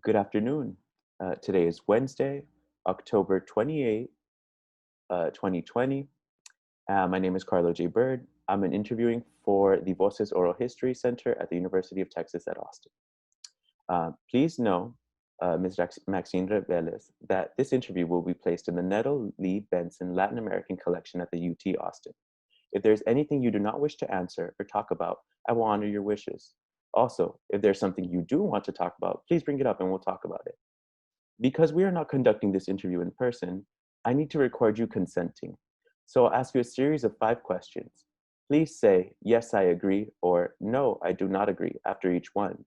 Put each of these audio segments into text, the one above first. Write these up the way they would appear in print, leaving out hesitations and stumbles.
Good afternoon. Today is Wednesday, October 28th, 2020. My name is Carlo J. Bird. I'm an interviewing for the Voces Oral History Center at the University of Texas at Austin. Please know, Ms. Maxine Reveles, that this interview will be placed in the Nettle Lee Benson Latin American Collection at the UT Austin. If there's anything you do not wish to answer or talk about, I will honor your wishes. Also, if there's something you do want to talk about, please bring it up and we'll talk about it. Because we are not conducting this interview in person, I need to record you consenting. So I'll ask you a series of 5 questions. Please say, yes, I agree, or no, I do not agree after each one.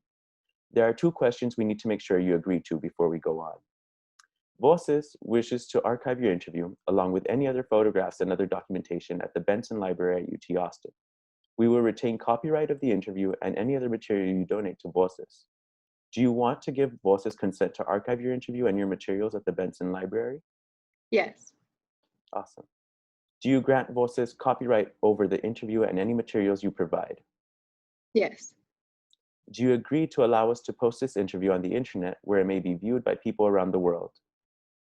There are 2 questions we need to make sure you agree to before we go on. Voces wishes to archive your interview along with any other photographs and other documentation at the Benson Library at UT Austin. We will retain copyright of the interview and any other material you donate to Voces. Do you want to give Voces consent to archive your interview and your materials at the Benson Library? Yes. Awesome. Do you grant Voces copyright over the interview and any materials you provide? Yes. Do you agree to allow us to post this interview on the internet where it may be viewed by people around the world?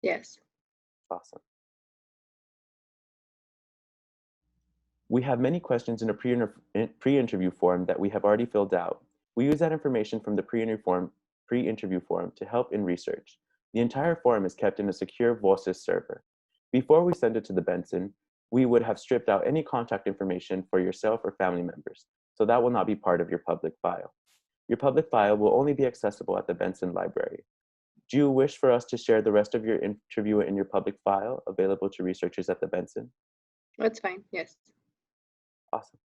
Yes. Awesome. We have many questions in a pre-interview form that we have already filled out. We use that information from the pre-interview form to help in research. The entire form is kept in a secure Voces server. Before we send it to the Benson, we would have stripped out any contact information for yourself or family members, so that will not be part of your public file. Your public file will only be accessible at the Benson Library. Do you wish for us to share the rest of your interview in your public file available to researchers at the Benson? That's fine. Yes. Awesome.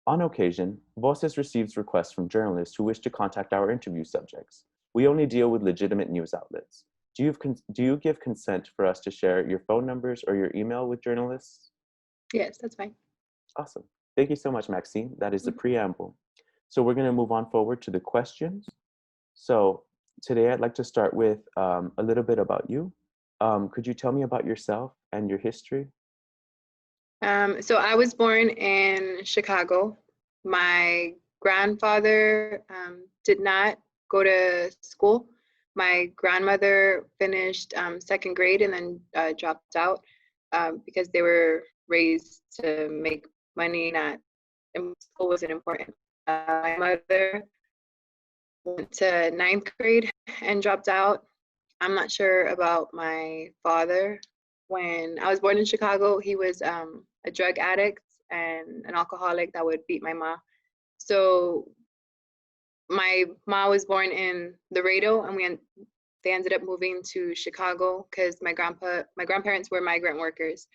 On occasion, Voces receives requests from journalists who wish to contact our interview subjects. We only deal with legitimate news outlets. Do you give consent for us to share your phone numbers or your email with journalists? Yes, that's fine. Awesome. Thank you so much, Maxine. That is the preamble. So we're going to move on forward to the questions. So today I'd like to start with a little bit about you. Could you tell me about yourself and your history? So I was born in Chicago. My grandfather did not go to school. My grandmother finished 2nd grade and then dropped out because they were raised to make money. Not school wasn't important. My mother went to 9th grade and dropped out. I'm not sure about my father. When I was born in Chicago, he was a drug addict and an alcoholic that would beat my mom. So my mom was born in Laredo, and they ended up moving to Chicago because my grandparents were migrant workers.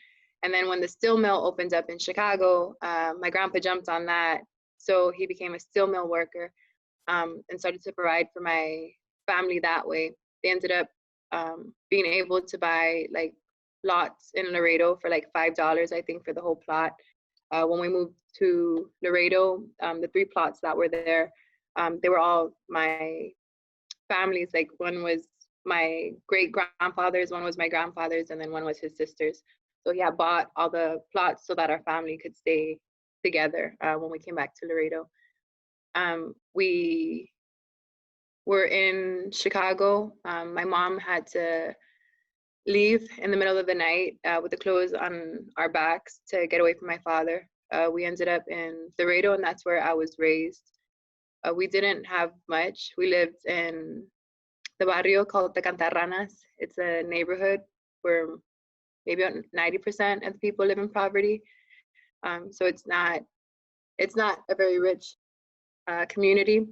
And then when the steel mill opened up in Chicago, my grandpa jumped on that. So he became a steel mill worker and started to provide for my family that way. They ended up being able to buy like lots in Laredo for like $5, I think, for the whole plot. When we moved to Laredo, the 3 plots that were there, they were all my family's. Like one was my great grandfather's, one was my grandfather's, and then one was his sister's. So he had bought all the plots so that our family could stay together when we came back to Laredo. We were in Chicago. My mom had to leave in the middle of the night with the clothes on our backs to get away from my father. We ended up in Laredo, and that's where I was raised. We didn't have much. We lived in the barrio called the Cantarranas. It's a neighborhood where maybe 90% of the people live in poverty. So it's not a very rich community.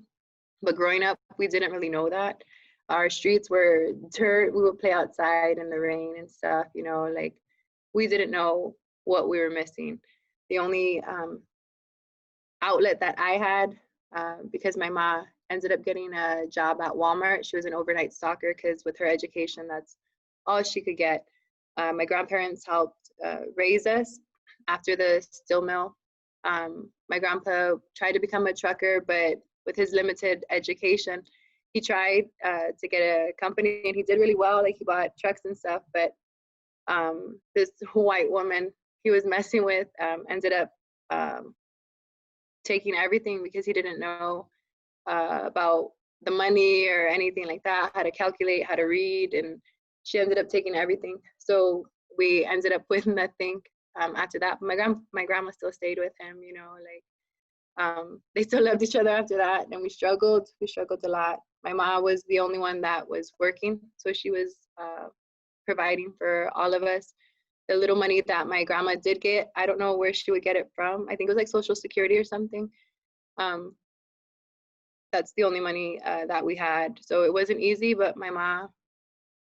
But growing up, we didn't really know that. Our streets were dirt. We would play outside in the rain and stuff, like we didn't know what we were missing. The only outlet that I had, because my mom ended up getting a job at Walmart. She was an overnight stalker because with her education, that's all she could get. My grandparents helped raise us after the steel mill. My grandpa tried to become a trucker, but with his limited education, he tried to get a company, and he did really well. Like he bought trucks and stuff, but this white woman he was messing with ended up taking everything because he didn't know about the money or anything like that, how to calculate, how to read, and she ended up taking everything. So we ended up with nothing after that. But my grandma still stayed with him, you know, like they still loved each other after that, and we struggled a lot. My mom was the only one that was working, so she was providing for all of us. The little money that my grandma did get, I don't know where she would get it from. I think it was like Social Security or something. Um, that's the only money that we had. So it wasn't easy, but my mom,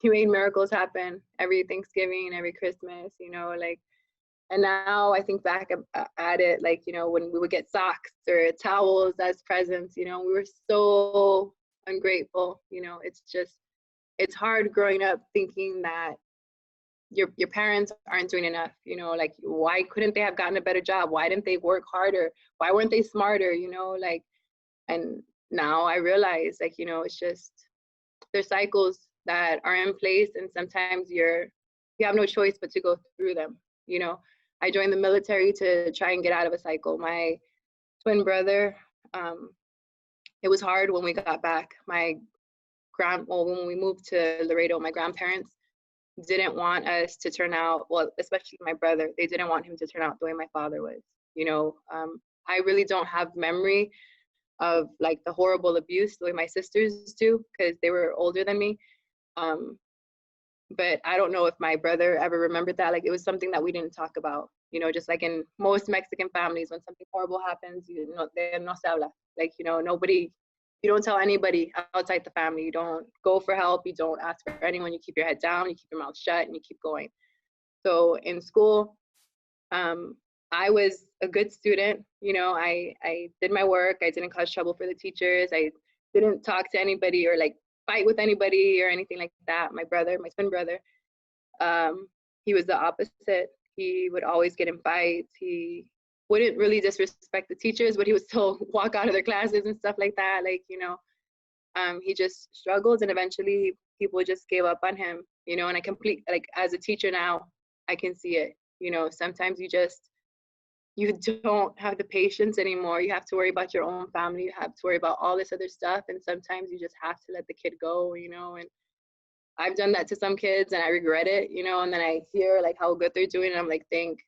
she made miracles happen every Thanksgiving, every Christmas, you know, like, and now I think back at it, like, you know, when we would get socks or towels as presents, you know, we were so ungrateful, you know, it's just, it's hard growing up thinking that your parents aren't doing enough, you know, like, why couldn't they have gotten a better job? Why didn't they work harder? Why weren't they smarter, you know, like, and now I realize, like, you know, it's just, there's cycles that are in place, and sometimes you have no choice but to go through them, you know. I joined the military to try and get out of a cycle. My twin brother, it was hard when we got back. Well, when we moved to Laredo, my grandparents didn't want us to turn out, well, especially my brother, they didn't want him to turn out the way my father was, you know. I really don't have memory of like the horrible abuse the way my sisters do, because they were older than me. But I don't know if my brother ever remembered that. Like, it was something that we didn't talk about, you know, just like in most Mexican families, when something horrible happens, you know, they no se habla. Like, you know, nobody, you don't tell anybody outside the family. You don't go for help. You don't ask for anyone. You keep your head down, you keep your mouth shut, and you keep going. So in school, I was a good student. You know, I did my work. I didn't cause trouble for the teachers. I didn't talk to anybody or like fight with anybody or anything like that. My brother, my twin brother, he was the opposite. He would always get in fights. He wouldn't really disrespect the teachers, but he would still walk out of their classes and stuff like that. Like, you know, he just struggled, and eventually people just gave up on him, you know. And like, as a teacher now, I can see it. You know, sometimes you don't have the patience anymore. You have to worry about your own family. You have to worry about all this other stuff. And sometimes you just have to let the kid go, you know. And I've done that to some kids and I regret it, you know. And then I hear like how good they're doing, and I'm like, thank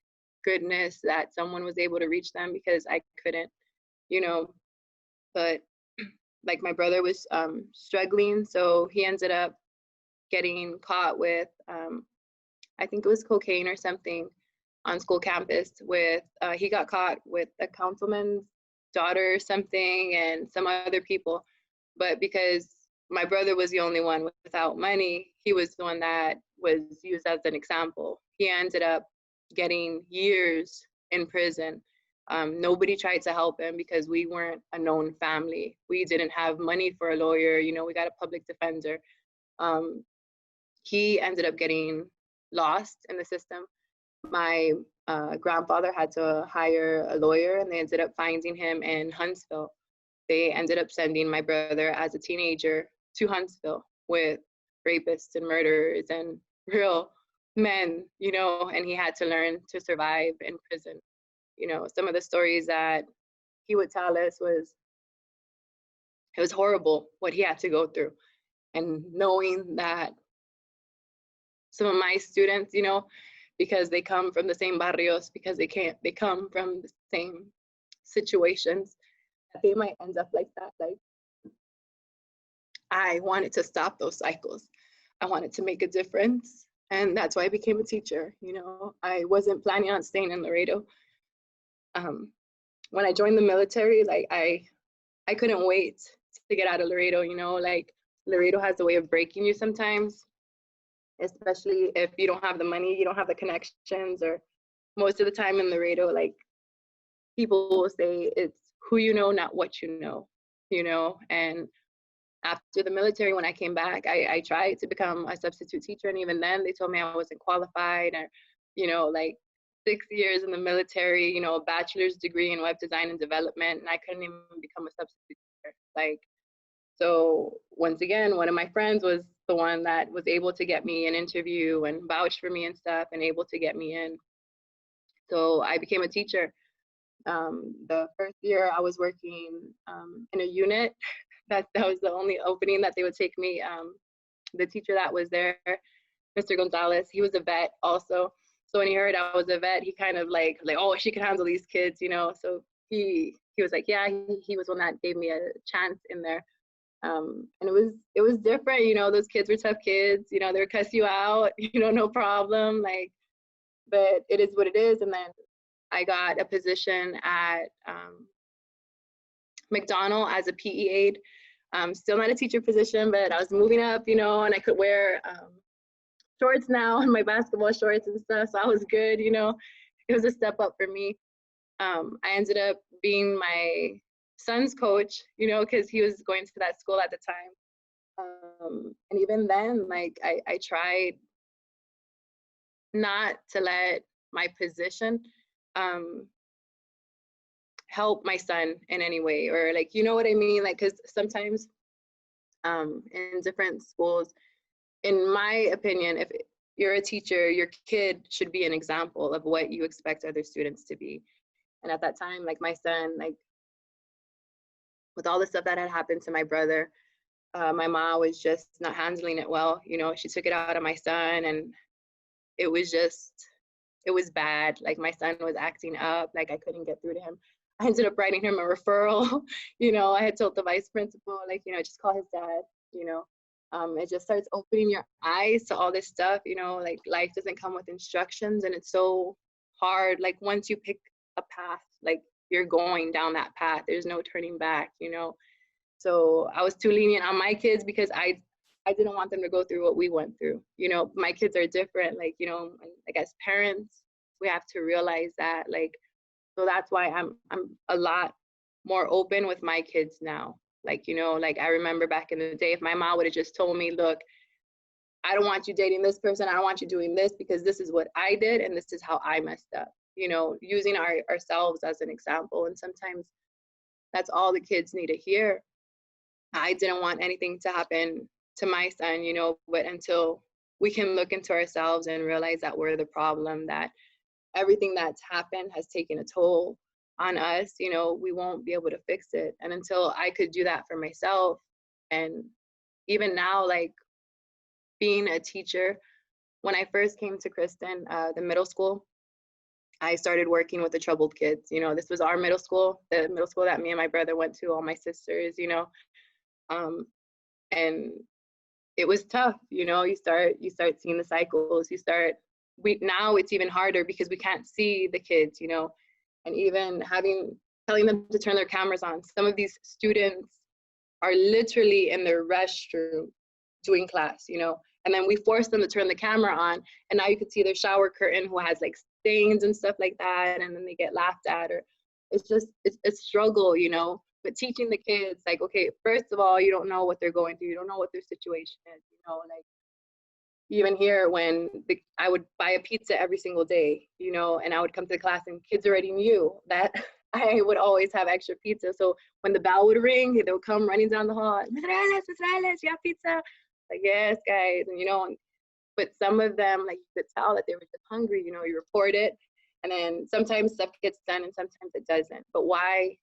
goodness that someone was able to reach them, because I couldn't, you know. But like, my brother was struggling. So he ended up getting caught with, I think it was cocaine or something, on school campus with, he got caught with a councilman's daughter or something and some other people. But because my brother was the only one without money, he was the one that was used as an example. He ended up getting years in prison. Nobody tried to help him because we weren't a known family. We didn't have money for a lawyer, you know, we got a public defender. He ended up getting lost in the system. My grandfather had to hire a lawyer, and they ended up finding him in Huntsville. They ended up sending my brother as a teenager to Huntsville with rapists and murderers and real men, you know, and he had to learn to survive in prison. You know, some of the stories that he would tell us it was horrible what he had to go through. And knowing that some of my students, you know, because they come from the same barrios, because they come from the same situations, they might end up like that. Like, I wanted to stop those cycles. I wanted to make a difference. And that's why I became a teacher. You know, I wasn't planning on staying in Laredo. When I joined the military, like, I couldn't wait to get out of Laredo, you know, like, Laredo has a way of breaking you sometimes, especially if you don't have the money, you don't have the connections, or most of the time in Laredo, like, people will say it's who you know, not what you know. And after the military, when I came back, I tried to become a substitute teacher. And even then they told me I wasn't qualified, or, you know, like, 6 years in the military, you know, a bachelor's degree in web design and development, and I couldn't even become a substitute teacher. Like, so once again, one of my friends was the one that was able to get me an interview and vouch for me and stuff, and able to get me in. So I became a teacher. The first year I was working in a unit. that was the only opening that they would take me. The teacher that was there, Mr. Gonzalez, he was a vet also. So when he heard I was a vet, he kind of like, oh, she can handle these kids, you know. So he was like, yeah, he was one that gave me a chance in there. And it was different, you know. Those kids were tough kids, you know. They would cuss you out, you know, no problem, like. But it is what it is. And then I got a position at McDonald as a PE aide. Still not a teacher position, but I was moving up, you know, and I could wear shorts now and my basketball shorts and stuff. So I was good, you know. It was a step up for me. I ended up being my son's coach, you know, because he was going to that school at the time. And even then, like, I tried not to let my position help my son in any way, or like, you know what I mean? Like, because sometimes in different schools, in my opinion, if you're a teacher, your kid should be an example of what you expect other students to be. And at that time, like my son, like with all the stuff that had happened to my brother, my mom was just not handling it well. You know, she took it out on my son, and it was bad. Like my son was acting up, like I couldn't get through to him. I ended up writing him a referral. You know, I had told the vice principal, like, you know, just call his dad, you know. It just starts opening your eyes to all this stuff, you know, like life doesn't come with instructions, and it's so hard. Like once you pick a path, like you're going down that path, there's no turning back, you know. So I was too lenient on my kids because I didn't want them to go through what we went through. You know, my kids are different, like, you know, like as parents, we have to realize that, like, so that's why I'm a lot more open with my kids now. Like, you know, like I remember back in the day, if my mom would have just told me, look, I don't want you dating this person, I don't want you doing this because this is what I did and this is how I messed up, you know, using ourselves as an example. And sometimes that's all the kids need to hear. I didn't want anything to happen to my son, you know, but until we can look into ourselves and realize that we're the problem, that everything that's happened has taken a toll on us, you know, we won't be able to fix it. And until I could do that for myself, and even now, like being a teacher, when I first came to Kristen, the middle school, I started working with the troubled kids. You know, this was our middle school, the middle school that me and my brother went to, all my sisters, you know. And it was tough, you know. You start seeing the cycles. Now it's even harder because we can't see the kids, you know, and even telling them to turn their cameras on. Some of these students are literally in their restroom doing class, you know, and then we force them to turn the camera on, and now you could see their shower curtain who has like stains and stuff like that, and then they get laughed at. Or it's a struggle, you know. But teaching the kids, like, okay, first of all, you don't know what they're going through, you don't know what their situation is, you know. Like even here, when I would buy a pizza every single day, you know, and I would come to the class and kids already knew that I would always have extra pizza. So when the bell would ring, they would come running down the hall, Miss Reyes, you have pizza? Like, yes, guys, and you know. But some of them, like, you could tell that they were just hungry, you know. You report it, and then sometimes stuff gets done and sometimes it doesn't. But why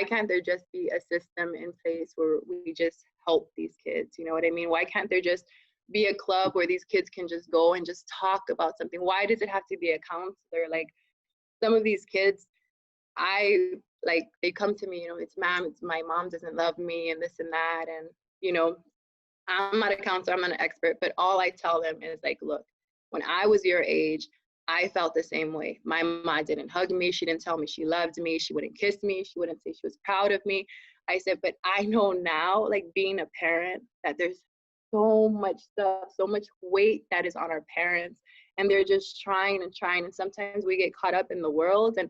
can't there just be a system in place where we just help these kids? You know what I mean? Why can't there just be a club where these kids can just go and just talk about something? Why does it have to be a counselor? Like some of these kids, they come to me, you know, it's my mom doesn't love me and this and that. And, you know, I'm not a counselor, I'm not an expert, but all I tell them is like, look, when I was your age, I felt the same way. My mom didn't hug me. She didn't tell me she loved me. She wouldn't kiss me. She wouldn't say she was proud of me. I said, but I know now, like being a parent, that there's so much stuff, so much weight that is on our parents. And they're just trying and trying. And sometimes we get caught up in the world. And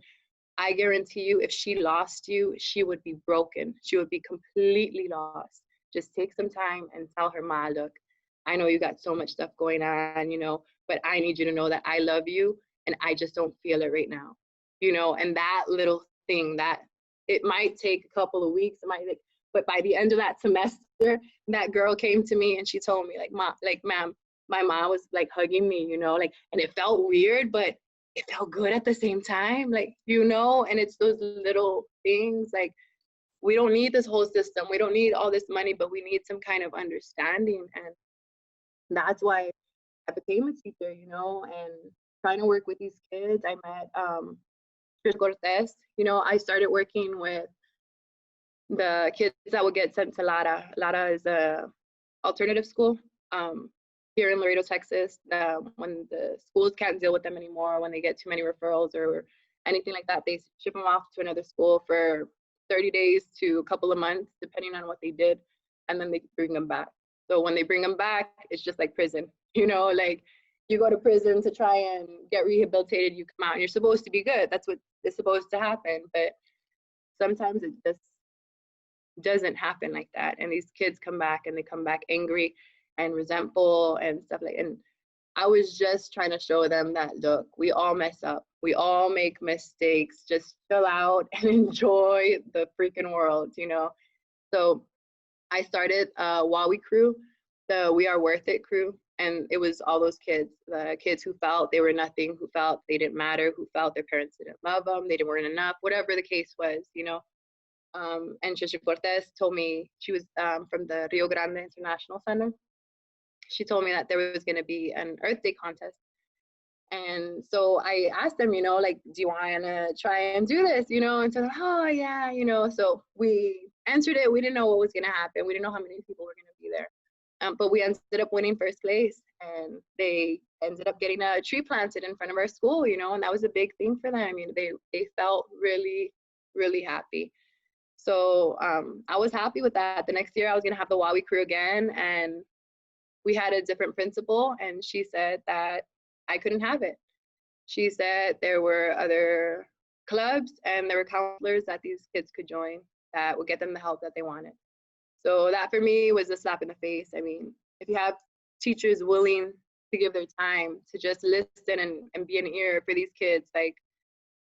I guarantee you, if she lost you, she would be broken. She would be completely lost. Just take some time and tell her, Ma, look, I know you got so much stuff going on, you know, but I need you to know that I love you and I just don't feel it right now, you know. And that little thing, that it might take a couple of weeks, but by the end of that semester, that girl came to me and she told me, like, ma'am, my mom was like hugging me, you know, like, and it felt weird, but it felt good at the same time, like, you know. And it's those little things, like, we don't need this whole system. We don't need all this money, but we need some kind of understanding. And that's why I became a teacher, you know, and trying to work with these kids. I met Trish Cortez. You know, I started working with the kids that would get sent to Lara. Lara is a alternative school here in Laredo, Texas. When the schools can't deal with them anymore, when they get too many referrals or anything like that, they ship them off to another school for 30 days to a couple of months, depending on what they did, and then they bring them back. So when they bring them back, it's just like prison, you know, like you go to prison to try and get rehabilitated, you come out and you're supposed to be good. That's what is supposed to happen. But sometimes it just doesn't happen like that. And these kids come back and they come back angry and resentful and stuff like, and I was just trying to show them that, look, we all mess up. We all make mistakes. Just chill out and enjoy the freaking world, you know? So I started WOWI crew, the We Are Worth It crew. And it was all those kids, the kids who felt they were nothing, who felt they didn't matter, who felt their parents didn't love them, they weren't enough, whatever the case was, you know? And Chichi Cortez told me, she was from the Rio Grande International Center. She told me that there was going to be an Earth Day contest. And so I asked them, you know, like, do you want to try and do this, you know? And so, oh, yeah, you know, so we entered it. We didn't know what was going to happen. We didn't know how many people were going to be there. But we ended up winning first place. And they ended up getting a tree planted in front of our school, you know, and that was a big thing for them. You know, they felt really, really happy. So I was happy with that. The next year I was going to have the WOWI crew again, and we had a different principal, and she said that I couldn't have it. She said there were other clubs and there were counselors that these kids could join that would get them the help that they wanted. So that for me was a slap in the face. I mean, if you have teachers willing to give their time to just listen and be an ear for these kids, like,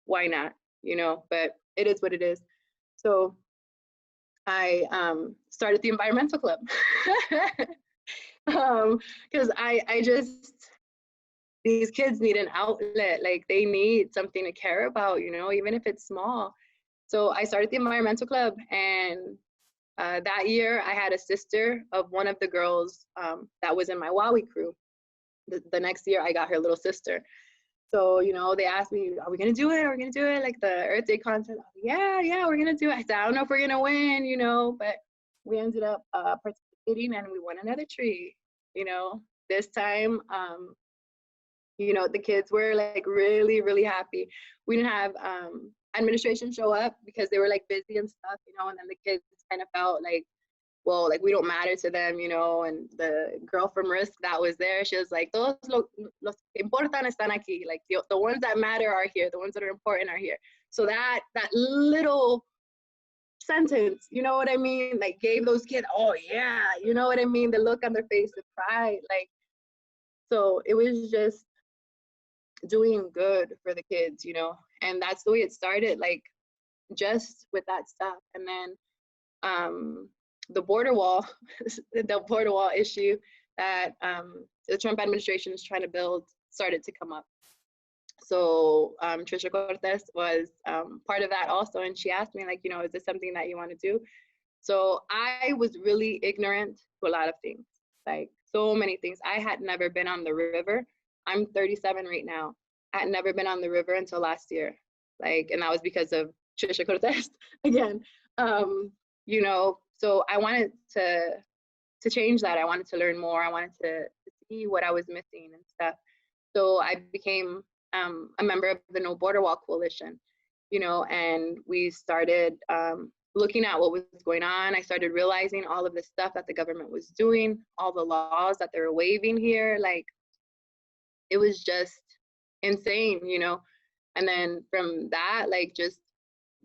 why not, you know? But it is what it is. So I started the environmental club because I just, these kids need an outlet. Like, they need something to care about, you know, even if it's small. So I started the environmental club, and that year I had a sister of one of the girls that was in my WOWI crew. The next year I got her little sister. So, you know, they asked me, are we going to do it? Are we going to do it? Like the Earth Day contest? Yeah, we're going to do it. I said, I don't know if we're going to win, you know, but we ended up participating and we won another tree, you know. This time, you know, the kids were like really, really happy. We didn't have administration show up because they were like busy and stuff, you know, and then the kids kind of felt like, well, like we don't matter to them, you know. And the girl from Risk that was there, she was like, todos los que importan están aquí. Like the ones that matter are here. The ones that are important are here. So that little sentence, you know what I mean? Like gave those kids, oh yeah, you know what I mean? The look on their face, the pride, like, so it was just doing good for the kids, you know. And that's the way it started, like just with that stuff. And then the border wall, the border wall issue that the Trump administration is trying to build started to come up. So Trisha Cortez was part of that also, and she asked me, like, you know, is this something that you want to do? So I was really ignorant to a lot of things, like so many things. I had never been on the river. I'm 37 right now. I had never been on the river until last year, like, and that was because of Trisha Cortez again. You know, so I wanted to change that. I wanted to learn more. I wanted to see what I was missing and stuff. So I became a member of the No Border Wall Coalition, you know, and we started looking at what was going on. I started realizing all of the stuff that the government was doing, all the laws that they were waiving here. Like, it was just insane, you know. And then from that, like, just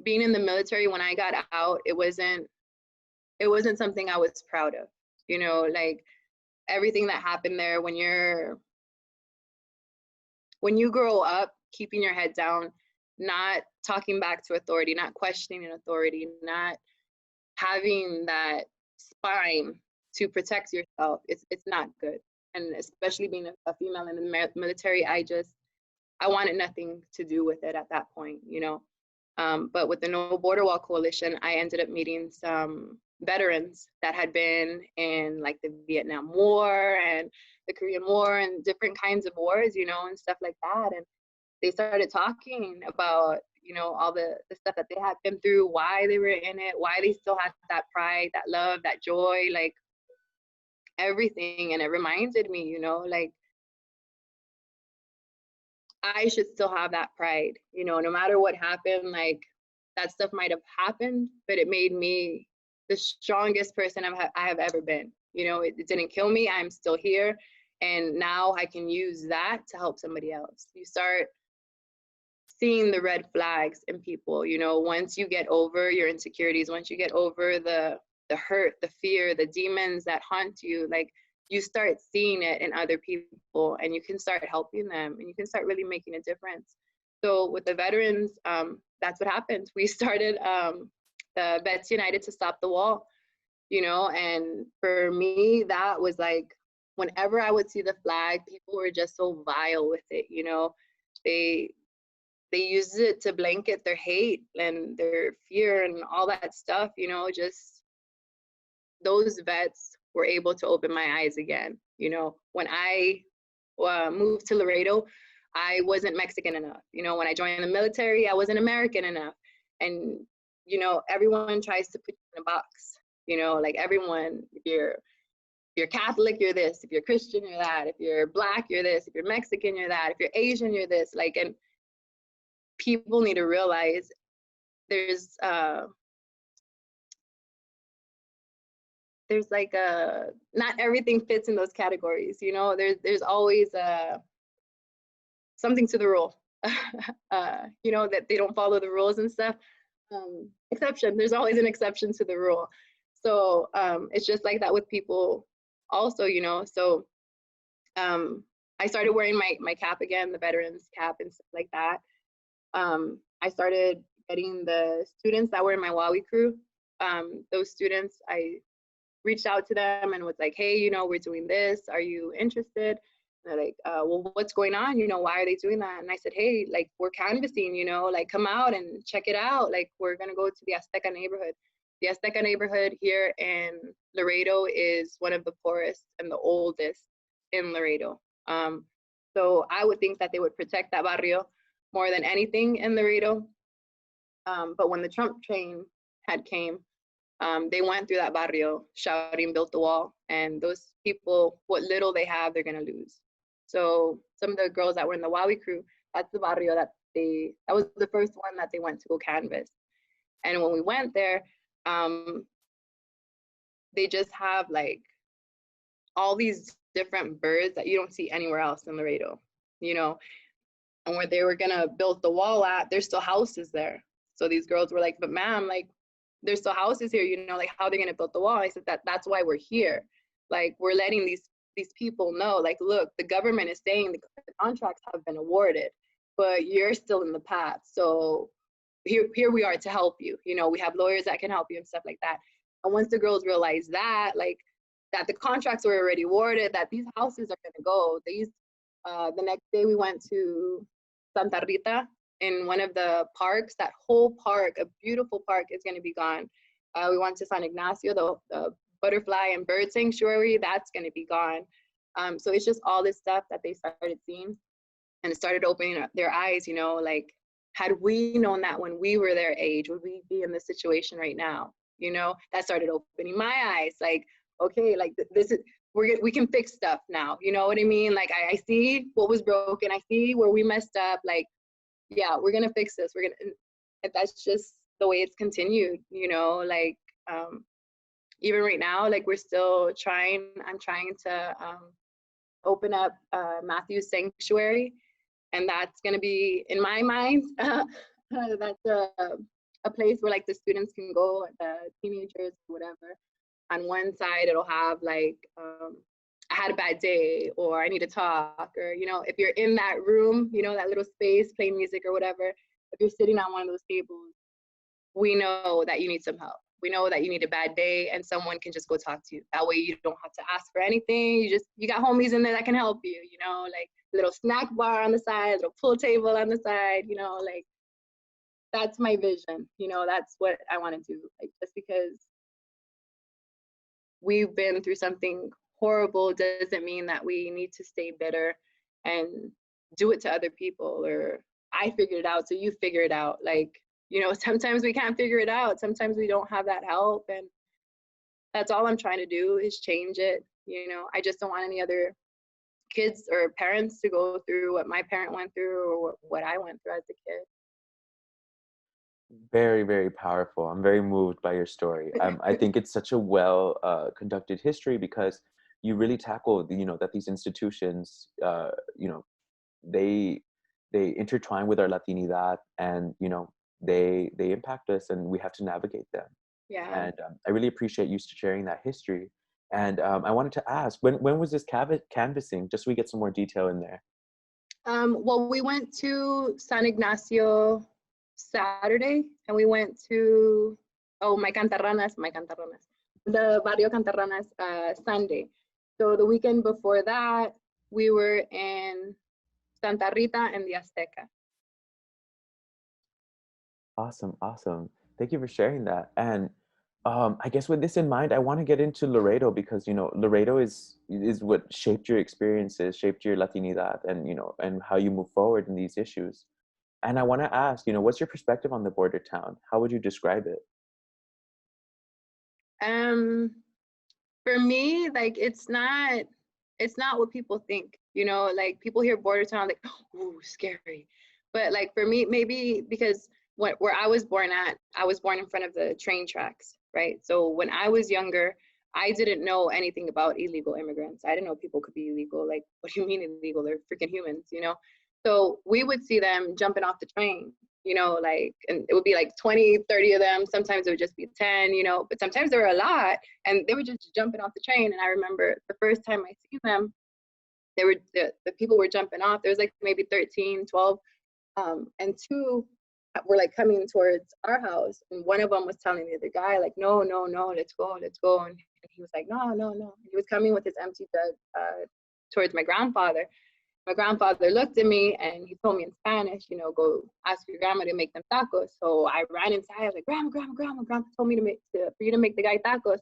being in the military, when I got out, it wasn't something I was proud of, you know. Like, everything that happened there, when you grow up keeping your head down, not talking back to authority, not questioning authority, not having that spine to protect yourself, it's not good. And especially being a female in the military, I wanted nothing to do with it at that point, you know. But with the No Border Wall Coalition, I ended up meeting some veterans that had been in like the Vietnam War and the Korean War and different kinds of wars, you know, and stuff like that. And they started talking about, you know, all the stuff that they had been through, why they were in it, why they still had that pride, that love, that joy, like everything. And it reminded me, you know, like I should still have that pride, you know, no matter what happened, like that stuff might have happened, but it made me the strongest person I have ever been. You know, it didn't kill me. I'm still here. And now I can use that to help somebody else. You start seeing the red flags in people, you know, once you get over your insecurities, once you get over the hurt, the fear, the demons that haunt you, like you start seeing it in other people and you can start helping them and you can start really making a difference. So with the veterans, that's what happened. We started the Vets United to Stop the Wall, you know, and for me, that was like, whenever I would see the flag, people were just so vile with it, you know, they used it to blanket their hate and their fear and all that stuff, you know, just those vets were able to open my eyes again. You know, when I moved to Laredo, I wasn't Mexican enough. You know, when I joined the military, I wasn't American enough. And, you know, everyone tries to put you in a box, you know, like everyone, if you're Catholic, you're this. If you're Christian, you're that. If you're Black, you're this. If you're Mexican, you're that. If you're Asian, you're this. Like, and people need to realize there's like not everything fits in those categories, you know. There's always something to the rule. You know, that they don't follow the rules and stuff. Exception, there's always an exception to the rule. So it's just like that with people also, you know. So I started wearing my cap again, the veterans cap and stuff like that. I started getting the students that were in my WOWI crew. Those students, I reached out to them and was like, hey, you know, we're doing this. Are you interested? And they're like, well, what's going on? You know, why are they doing that? And I said, hey, like, we're canvassing, you know, like, come out and check it out. Like, we're going to go to the Azteca neighborhood. The Azteca neighborhood here in Laredo is one of the poorest and the oldest in Laredo. So I would think that they would protect that barrio more than anything in Laredo. But when the Trump train had came, they went through that barrio shouting, built the wall. And those people, what little they have, they're going to lose. So some of the girls that were in the WOWI crew, that's the barrio that was the first one that they went to go canvass. And when we went there, they just have like all these different birds that you don't see anywhere else in Laredo, you know. And where they were going to build the wall at, there's still houses there. So these girls were like, but ma'am, like, there's still houses here, you know, like, how are they going to build the wall? I said, that's why we're here. Like, we're letting these people know, like, look, the government is saying the contracts have been awarded, but you're still in the path. So here we are to help you. You know, we have lawyers that can help you and stuff like that. And once the girls realized that, like, that the contracts were already awarded, that these houses are going to go, the next day we went to Santa Rita in one of the parks. That whole park, a beautiful park, is going to be gone. We went to San Ignacio, the butterfly and bird sanctuary, that's going to be gone. So it's just all this stuff that they started seeing, and it started opening up their eyes, you know, like, had we known that when we were their age, would we be in this situation right now? You know, that started opening my eyes, like, okay, like, this is, we can fix stuff now, you know what I mean? Like, I see what was broken, I see where we messed up, like, yeah, we're gonna fix this. We're gonna, and that's just the way it's continued, you know, like, even right now, like, we're still trying, I'm trying to open up Matthew's Sanctuary, and that's gonna be, in my mind, that's a place where, like, the students can go, the teenagers, whatever. On one side, it'll have, like, I had a bad day, or I need to talk, or, you know, if you're in that room, you know, that little space, playing music or whatever, if you're sitting on one of those tables, we know that you need some help. We know that you need a bad day, and someone can just go talk to you. That way you don't have to ask for anything. You got homies in there that can help you, you know, like, little snack bar on the side, little pool table on the side, you know, like, that's my vision. You know, that's what I want to do. Like, just because we've been through something horrible doesn't mean that we need to stay bitter and do it to other people, or I figured it out, so you figure it out. Like, you know, sometimes we can't figure it out. Sometimes we don't have that help. And that's all I'm trying to do is change it. You know, I just don't want any other kids or parents to go through what my parent went through, or what I went through as a kid. Very, very powerful. I'm very moved by your story. I think it's such a well conducted history, because you really tackle, you know, that these institutions, you know, they intertwine with our Latinidad, and you know, they impact us, and we have to navigate them. Yeah. And I really appreciate you sharing that history. And I wanted to ask, when was this canvassing, just so we get some more detail in there? Well, we went to San Ignacio Saturday, and we went to, oh, my Cantarranas, the Barrio Cantarranas Sunday. So the weekend before that, we were in Santa Rita and the Azteca. Awesome, awesome. Thank you for sharing that. And I guess with this in mind, I want to get into Laredo, because you know, Laredo is what shaped your experiences, shaped your Latinidad, and you know, and how you move forward in these issues. And I want to ask, you know, what's your perspective on the border town? How would you describe it? Um, for me, like, it's not what people think. You know, like, people hear border town like, oh, scary. But like, for me, maybe because where I was born at, I was born in front of the train tracks, right? So when I was younger, I didn't know anything about illegal immigrants. I didn't know people could be illegal. Like, what do you mean illegal? They're freaking humans, you know? So we would see them jumping off the train, you know, like, and it would be like 20, 30 of them. Sometimes it would just be 10, you know, but sometimes there were a lot, and they were just jumping off the train. And I remember the first time I seen them, they were, the people were jumping off. There was like maybe 13, 12, and two were like coming towards our house, and one of them was telling the other guy like, no, no, no, let's go, let's go. And he was like, no, no, no. He was coming with his empty jug towards my grandfather. My grandfather looked at me and he told me in Spanish, you know, go ask your grandma to make them tacos. So I ran inside. I was like, grandma, grandma, grandma, grandma told me for you to make the guy tacos.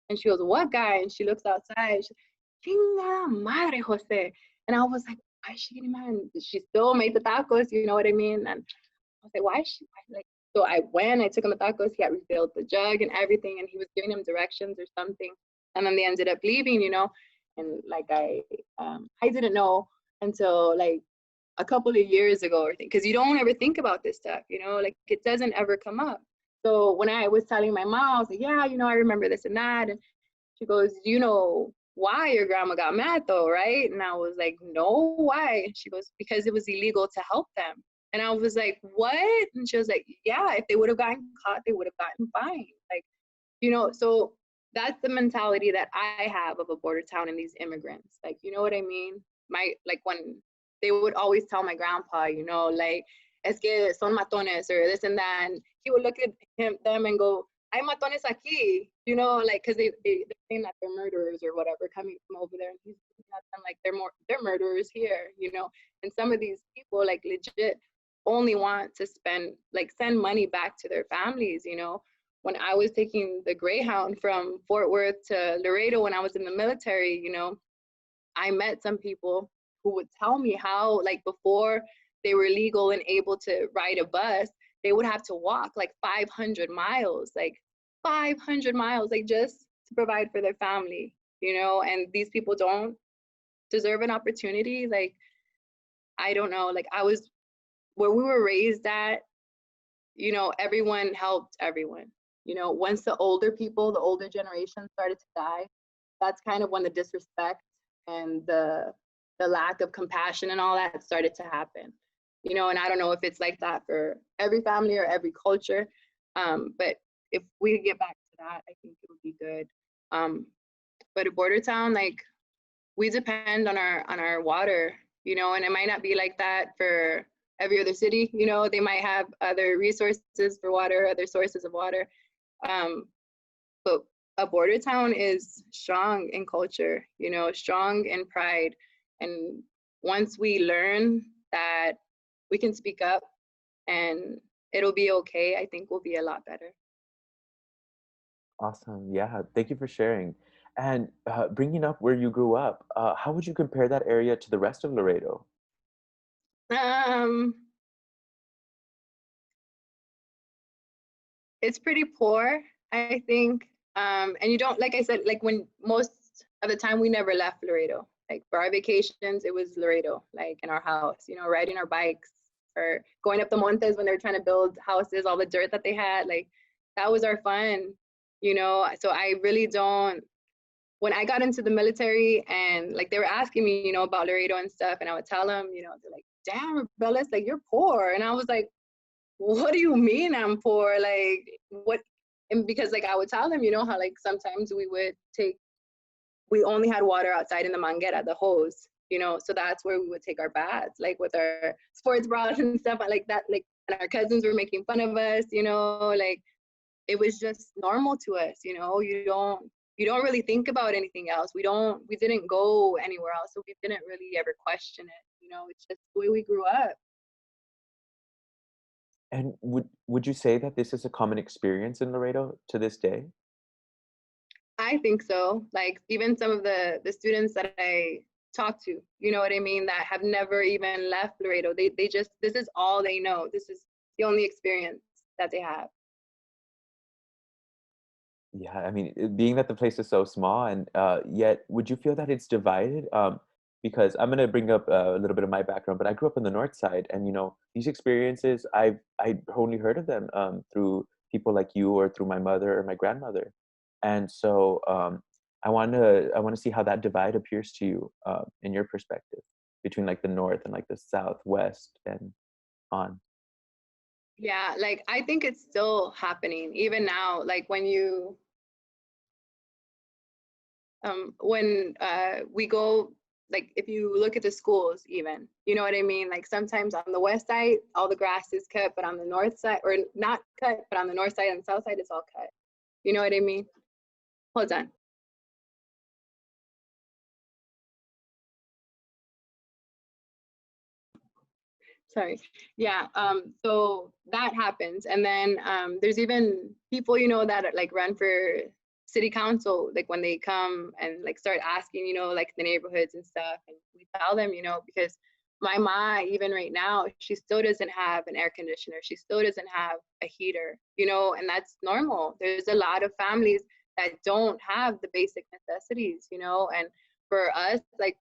And she goes, what guy? And she looks outside. She's like, chingada madre, Jose. And I was like, why is she getting mad? And she still made the tacos, you know what I mean? And I was like, why is she like? So I went, I took him the tacos. He had refilled the jug and everything, and he was giving him directions or something. And then they ended up leaving, you know. And like I didn't know until like a couple of years ago, or because you don't ever think about this stuff, you know, like it doesn't ever come up. So when I was telling my mom, I was like, yeah, you know, I remember this and that. And she goes, you know why your grandma got mad though, right? And I was like, no, why? And she goes, because it was illegal to help them. And I was like, what? And she was like, yeah, if they would have gotten caught, they would have gotten fined. Like, you know, so that's the mentality that I have of a border town and these immigrants. Like, you know what I mean? Like when they would always tell my grandpa, you know, like, es que son matones or this and that. And he would look at them and go, hay matones aquí, you know, like, because they're saying that they're murderers or whatever coming from over there. And he's looking at them like they're murderers here, you know. And some of these people, like, legit only want to send money back to their families, you know. When I was taking the Greyhound from Fort Worth to Laredo when I was in the military, you know, I met some people who would tell me how, like, before they were legal and able to ride a bus, they would have to walk like 500 miles, like 500 miles, like just to provide for their family, you know. And these people don't deserve an opportunity. Like, I don't know, like, I was where we were raised at, you know, everyone helped everyone. You know, once the older people, the older generation started to die, that's kind of when the disrespect and the lack of compassion and all that started to happen. You know, and I don't know if it's like that for every family or every culture, but if we get back to that, I think it would be good. But a border town, like, we depend on our water, you know, and it might not be like that for every other city. You know, they might have other resources for water, other sources of water. But a border town is strong in culture, you know, strong in pride. And once we learn that we can speak up and it'll be okay. I think we'll be a lot better. Awesome. Yeah. Thank you for sharing. And bringing up where you grew up, how would you compare that area to the rest of Laredo? Um, it's pretty poor, I think. And you don't, like I said, like when most of the time we never left Laredo. Like for our vacations, it was Laredo, like in our house, riding our bikes or going up the montes when they were trying to build houses, all the dirt that they had, like that was our fun. So I really don't, when I got into the military and like they were asking me, about Laredo and stuff, and I would tell them, they're like, damn, Rebellis, like you're poor. And I was like, what do you mean I'm poor? Like, what? And because like I would tell them, how like sometimes we only had water outside in the manguera, the hose, so that's where we would take our baths, like with our sports bras and stuff like that. Like, and our cousins were making fun of us, like it was just normal to us, you don't really think about anything else. We didn't go anywhere else, so we didn't really ever question it. It's just the way we grew up. And would you say that this is a common experience in Laredo to this day? I think so. Like even some of the students that I talk to, you know what I mean, that have never even left Laredo. They just, this is all they know. This is the only experience that they have. Yeah, I mean, being that the place is so small, and yet, would you feel that it's divided? Because I'm gonna bring up a little bit of my background, but I grew up in the North Side, and these experiences, I only heard of them through people like you or through my mother or my grandmother, and so I want to see how that divide appears to you in your perspective between like the North and like the Southwest and on. Yeah, like I think it's still happening even now. Like when we go, like if you look at the schools even, you know what I mean, like sometimes on the west side all the grass is cut, but on the north side, or not cut, but on the north side and south side it's all cut. You know what I mean? Hold on. Sorry. Yeah, so that happens. And then there's even people, that like run for city council, like when they come and like start asking, like the neighborhoods and stuff, and we tell them, because my mom, even right now, she still doesn't have an air conditioner, she still doesn't have a heater, and that's normal. There's a lot of families that don't have the basic necessities, and for us, like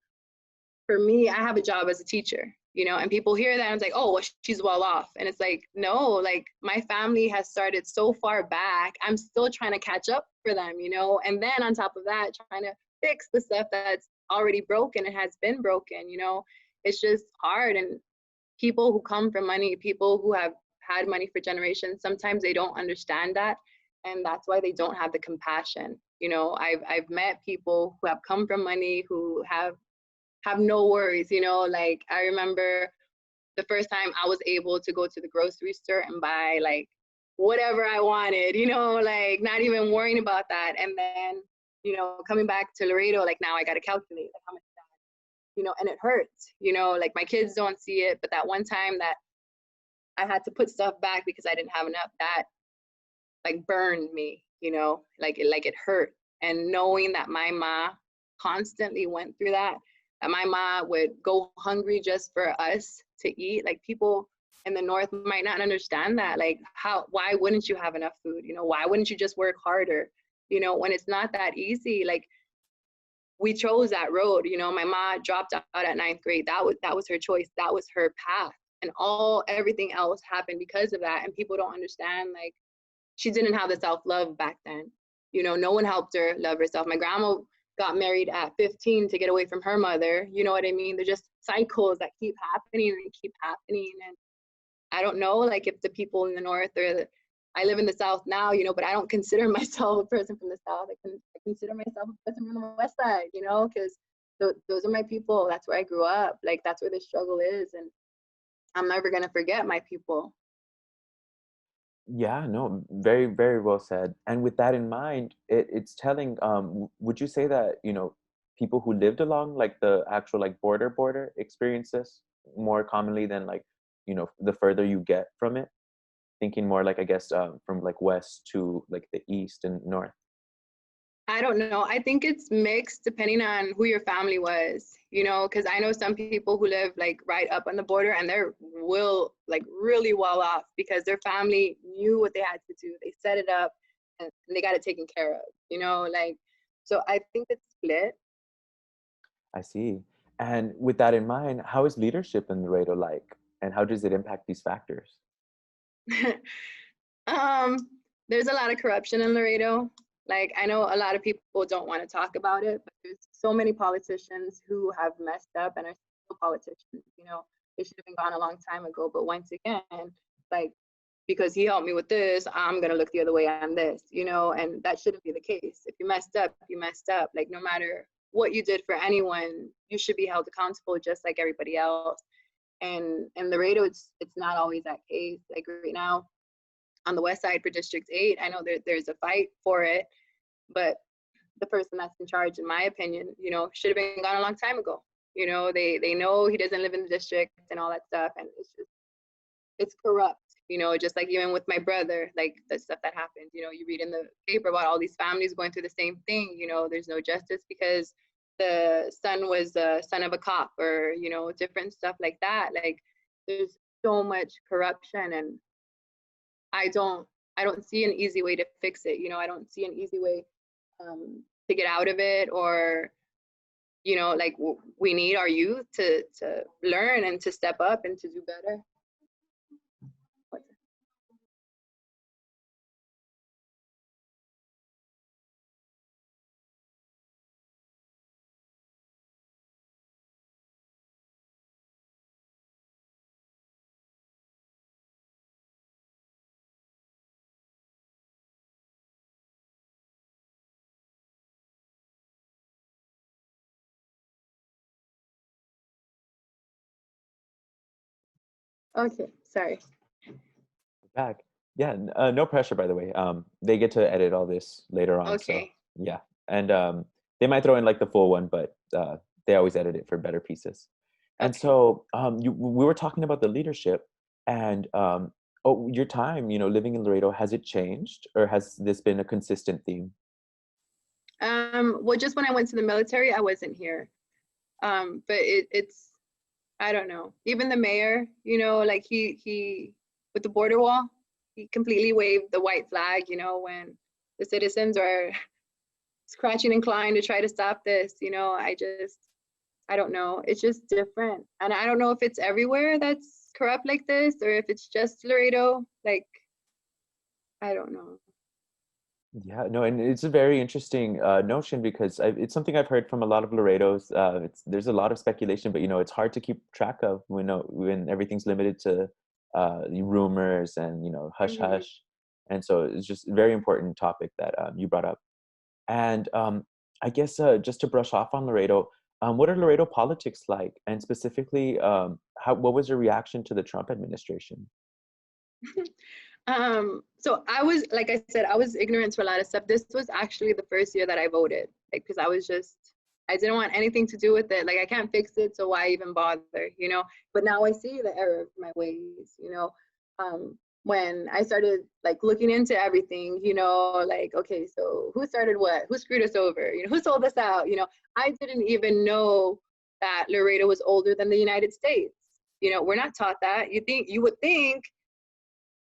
for me, I have a job as a teacher, and people hear that and it's like, oh, well, she's well off. And it's like, no, like my family has started so far back. I'm still trying to catch up for them, and then on top of that, trying to fix the stuff that's already broken and has been broken. It's just hard. And people who come from money, people who have had money for generations, sometimes they don't understand that. And that's why they don't have the compassion. I've met people who have come from money, who have no worries, like I remember the first time I was able to go to the grocery store and buy like whatever I wanted, like not even worrying about that. And then, coming back to Laredo, like now I got to calculate like how much that, and it hurts, like my kids don't see it, but that one time that I had to put stuff back because I didn't have enough, that like burned me, like it hurt. And knowing that my ma constantly went through that, my mom would go hungry just for us to eat. Like people in the North might not understand that. Like why wouldn't you have enough food? Why wouldn't you just work harder? When it's not that easy. Like we chose that road. My mom dropped out at ninth grade. That was her choice. That was her path. And everything else happened because of that. And people don't understand, like, she didn't have the self-love back then. No one helped her love herself. My grandma got married at 15 to get away from her mother. You know what I mean? They're just cycles that keep happening and keep happening. And I don't know, like if the people in the North I live in the South now, but I don't consider myself a person from the South. I consider myself a person from the West Side, because those are my people. That's where I grew up. Like that's where the struggle is. And I'm never going to forget my people. Yeah, no, very, very well said. And with that in mind, it's telling, would you say that, people who lived along like the actual like border experience this more commonly than like, the further you get from it? thinking more like, I guess, from like west to like the east and north? I don't know. I think it's mixed depending on who your family was, because I know some people who live like right up on the border and they're like really well off because their family knew what they had to do. They set it up and they got it taken care of, like, so I think it's split. I see. And with that in mind, how is leadership in Laredo like, and how does it impact these factors? um, there's a lot of corruption in Laredo. Like, I know a lot of people don't want to talk about it, but there's so many politicians who have messed up and are still politicians. They should have been gone a long time ago. But once again, like, because he helped me with this, I'm gonna look the other way on this, and that shouldn't be the case. If you messed up, you messed up. Like, no matter what you did for anyone, you should be held accountable just like everybody else. And in Laredo, it's not always that case. Like right now, on the west side for District 8, I know there's a fight for it, but the person that's in charge, in my opinion, should have been gone a long time ago. They know he doesn't live in the district and all that stuff, and it's corrupt. Just like even with my brother, like the stuff that happened. You read in the paper about all these families going through the same thing. There's no justice because the son was the son of a cop, or different stuff like that. Like, there's so much corruption, and I don't see an easy way to fix it. I don't see an easy way to get out of it, or like we need our youth to learn and to step up and to do better. Okay, sorry. Back. Yeah, no pressure, by the way. They get to edit all this later on, so Okay. yeah. And they might throw in like the full one, but they always edit it for better pieces. And Okay. so we were talking about the leadership, and oh, your time, living in Laredo, has it changed, or has this been a consistent theme? Well, just when I went to the military, I wasn't here. But it's I don't know. Even the mayor, like he with the border wall, he completely waved the white flag, when the citizens are scratching and clawing to try to stop this. I don't know. It's just different. And I don't know if it's everywhere that's corrupt like this, or if it's just Laredo. Like, I don't know. Yeah, no, and it's a very interesting notion because it's something I've heard from a lot of Laredos. There's a lot of speculation, but it's hard to keep track of when everything's limited to rumors and hush Mm-hmm. hush. And so it's just a very important topic that you brought up. And I guess just to brush off on Laredo, what are Laredo politics like, and specifically, what was your reaction to the Trump administration? So I was, like I said, I was ignorant to a lot of stuff. This was actually the first year that I voted, like, because I didn't want anything to do with it. Like, I can't fix it, so why even bother, But now I see the error of my ways, when I started like looking into everything, like, okay, so who started what? Who screwed us over? Who sold us out? I didn't even know that Laredo was older than the United States. We're not taught that. You would think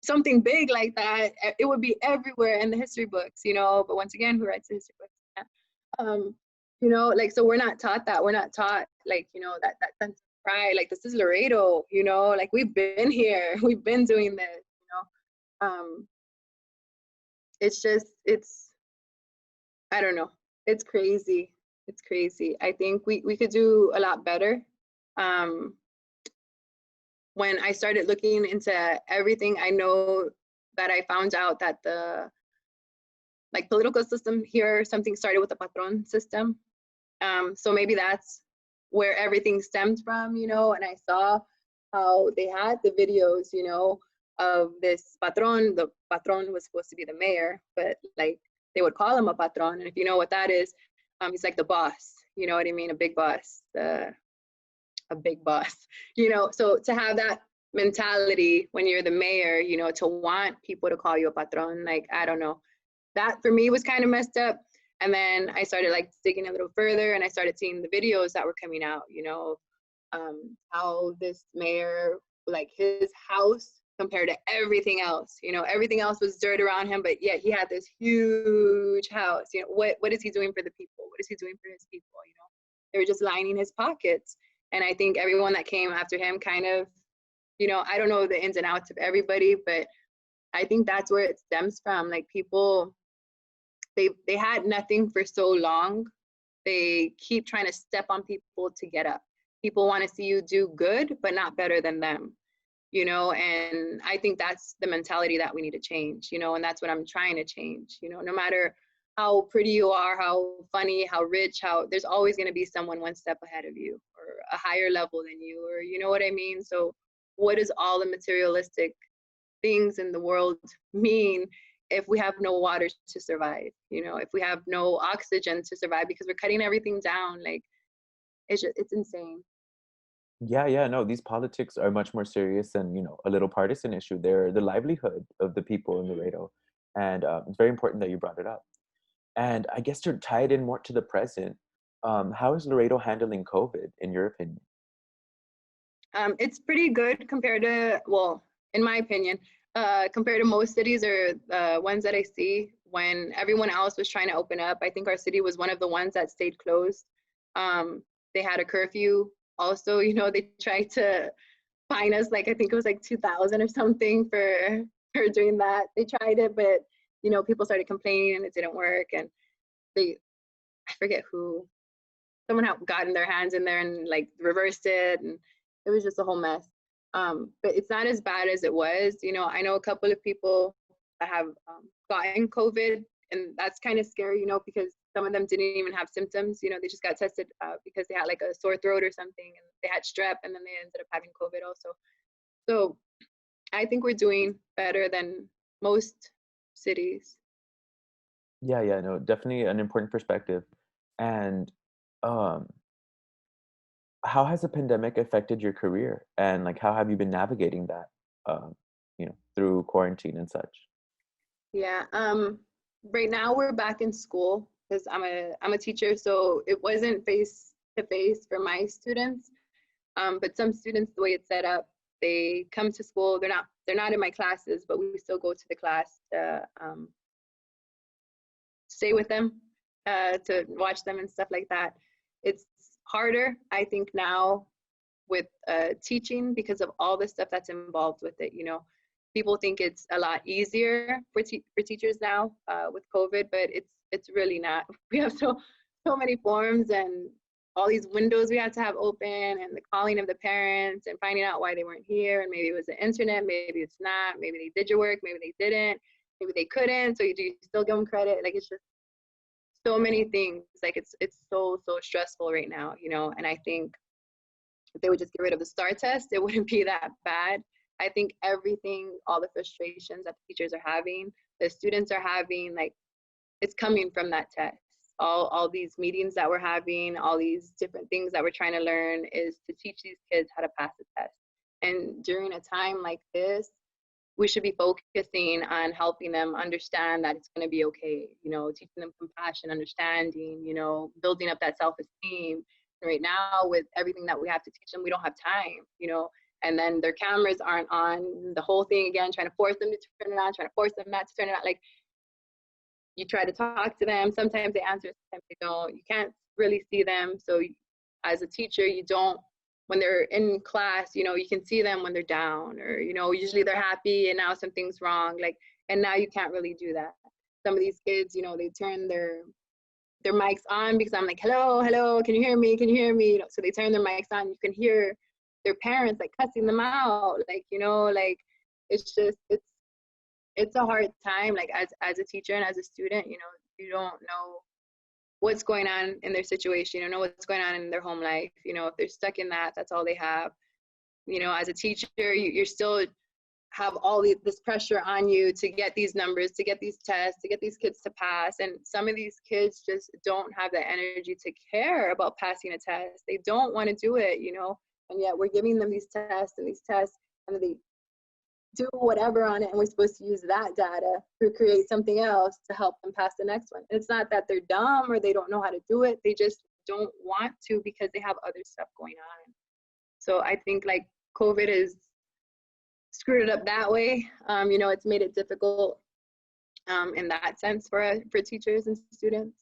something big like that, it would be everywhere in the history books, but once again, who writes the history books? Um, like, so we're not taught that. We're not taught, like, that sense of pride, like, this is Laredo, like, we've been here, we've been doing this, um, it's I don't know, it's crazy. It's crazy. I think we could do a lot better. When I started looking into everything, I know that I found out that the like political system here, something started with the patron system. So maybe that's where everything stems from, and I saw how they had the videos, of this patron. The patron was supposed to be the mayor, but like they would call him a patron. And if you know what that is, he's like the boss, you know what I mean? A big boss, a big boss, so to have that mentality when you're the mayor, you know, to want people to call you a patron. Like, I don't know. That for me was kind of messed up. And then I started like digging a little further and I started seeing the videos that were coming out, you know, how this mayor, like his house compared to everything else, you know, everything else was dirt around him, but yet he had this huge house. You know, what is he doing for the people? What is he doing for his people? You know, they were just lining his pockets. And I think everyone that came after him kind of, you know, I don't know the ins and outs of everybody, but I think that's where it stems from. Like people, they had nothing for so long. They keep trying to step on people to get up. People want to see you do good, but not better than them, you know. And I think that's the mentality that we need to change, you know. And that's what I'm trying to change, you know. No matter how pretty you are, how funny, how rich, how there's always going to be someone one step ahead of you or a higher level than you, or you know what I mean. So what does all the materialistic things in the world mean if we have no water to survive, you know, if we have no oxygen to survive because we're cutting everything down? Like it's insane. Yeah, no, these politics are much more serious than, you know, a little partisan issue. They're the livelihood of the people in Mhm. Laredo. And it's very important that you brought it up. And I guess to tie it in more to the present, how is Laredo handling COVID, in your opinion? It's pretty good compared to, well, in my opinion, compared to most cities or the ones that I see. When everyone else was trying to open up, I think our city was one of the ones that stayed closed. They had a curfew. Also, you know, they tried to fine us, like I think it was like 2,000 or something for doing that. They tried it, but you know, people started complaining and it didn't work. And they, I forget who, someone had gotten their hands in there and like reversed it, and it was just a whole mess. But it's not as bad as it was. You know, I know a couple of people that have gotten COVID, and that's kind of scary, you know, because some of them didn't even have symptoms. You know, they just got tested because they had like a sore throat or something, and they had strep, and then they ended up having COVID also. So I think we're doing better than most cities. Yeah, no, definitely an important perspective. And um, how has the pandemic affected your career? And like, how have you been navigating that, you know, through quarantine and such? Yeah. Right now we're back in school because I'm a teacher, so it wasn't face to face for my students. But some students, the way it's set up, they come to school. They're not in my classes, but we still go to the class to stay with them, to watch them and stuff like that. It's harder, I think, now with teaching because of all the stuff that's involved with it. You know, people think it's a lot easier for teachers now with COVID, but it's really not. We have so many forms and all these windows we have to have open, and the calling of the parents and finding out why they weren't here, and maybe it was the internet, maybe it's not, maybe they did your work, maybe they didn't, maybe they couldn't, so you still give them credit? Like it's just so many things. Like it's so stressful right now, you know. And I think if they would just get rid of the STAR test, it wouldn't be that bad. I think everything, all the frustrations that the teachers are having, the students are having, like it's coming from that test. All these meetings that we're having, all these different things that we're trying to learn is to teach these kids how to pass the test. And during a time like this, we should be focusing on helping them understand that it's going to be okay, you know, teaching them compassion, understanding, you know, building up that self-esteem. Right now, with everything that we have to teach them, we don't have time, you know, and then their cameras aren't on, the whole thing again, trying to force them to turn it on, trying to force them not to turn it on. Like, you try to talk to them, sometimes they answer, sometimes they don't. You can't really see them. So as a teacher, you don't, when they're in class, you know, you can see them when they're down, or, you know, usually they're happy and now something's wrong. Like, and now you can't really do that. Some of these kids, you know, they turn their mics on because I'm like, hello, can you hear me? Can you hear me? You know, so they turn their mics on. You can hear their parents like cussing them out. Like, you know, like it's just, it's a hard time, like as a teacher and as a student, you know, you don't know what's going on in their situation, you don't know what's going on in their home life. You know, if they're stuck in that, that's all they have. You know, as a teacher, you're still have all this pressure on you to get these numbers, to get these tests, to get these kids to pass. And some of these kids just don't have the energy to care about passing a test. They don't want to do it, you know, and yet we're giving them these tests and these tests. and they do whatever on it, and we're supposed to use that data to create something else to help them pass the next one. And it's not that they're dumb or they don't know how to do it, they just don't want to because they have other stuff going on. So I think like COVID has screwed it up that way. You know, it's made it difficult in that sense for teachers and students.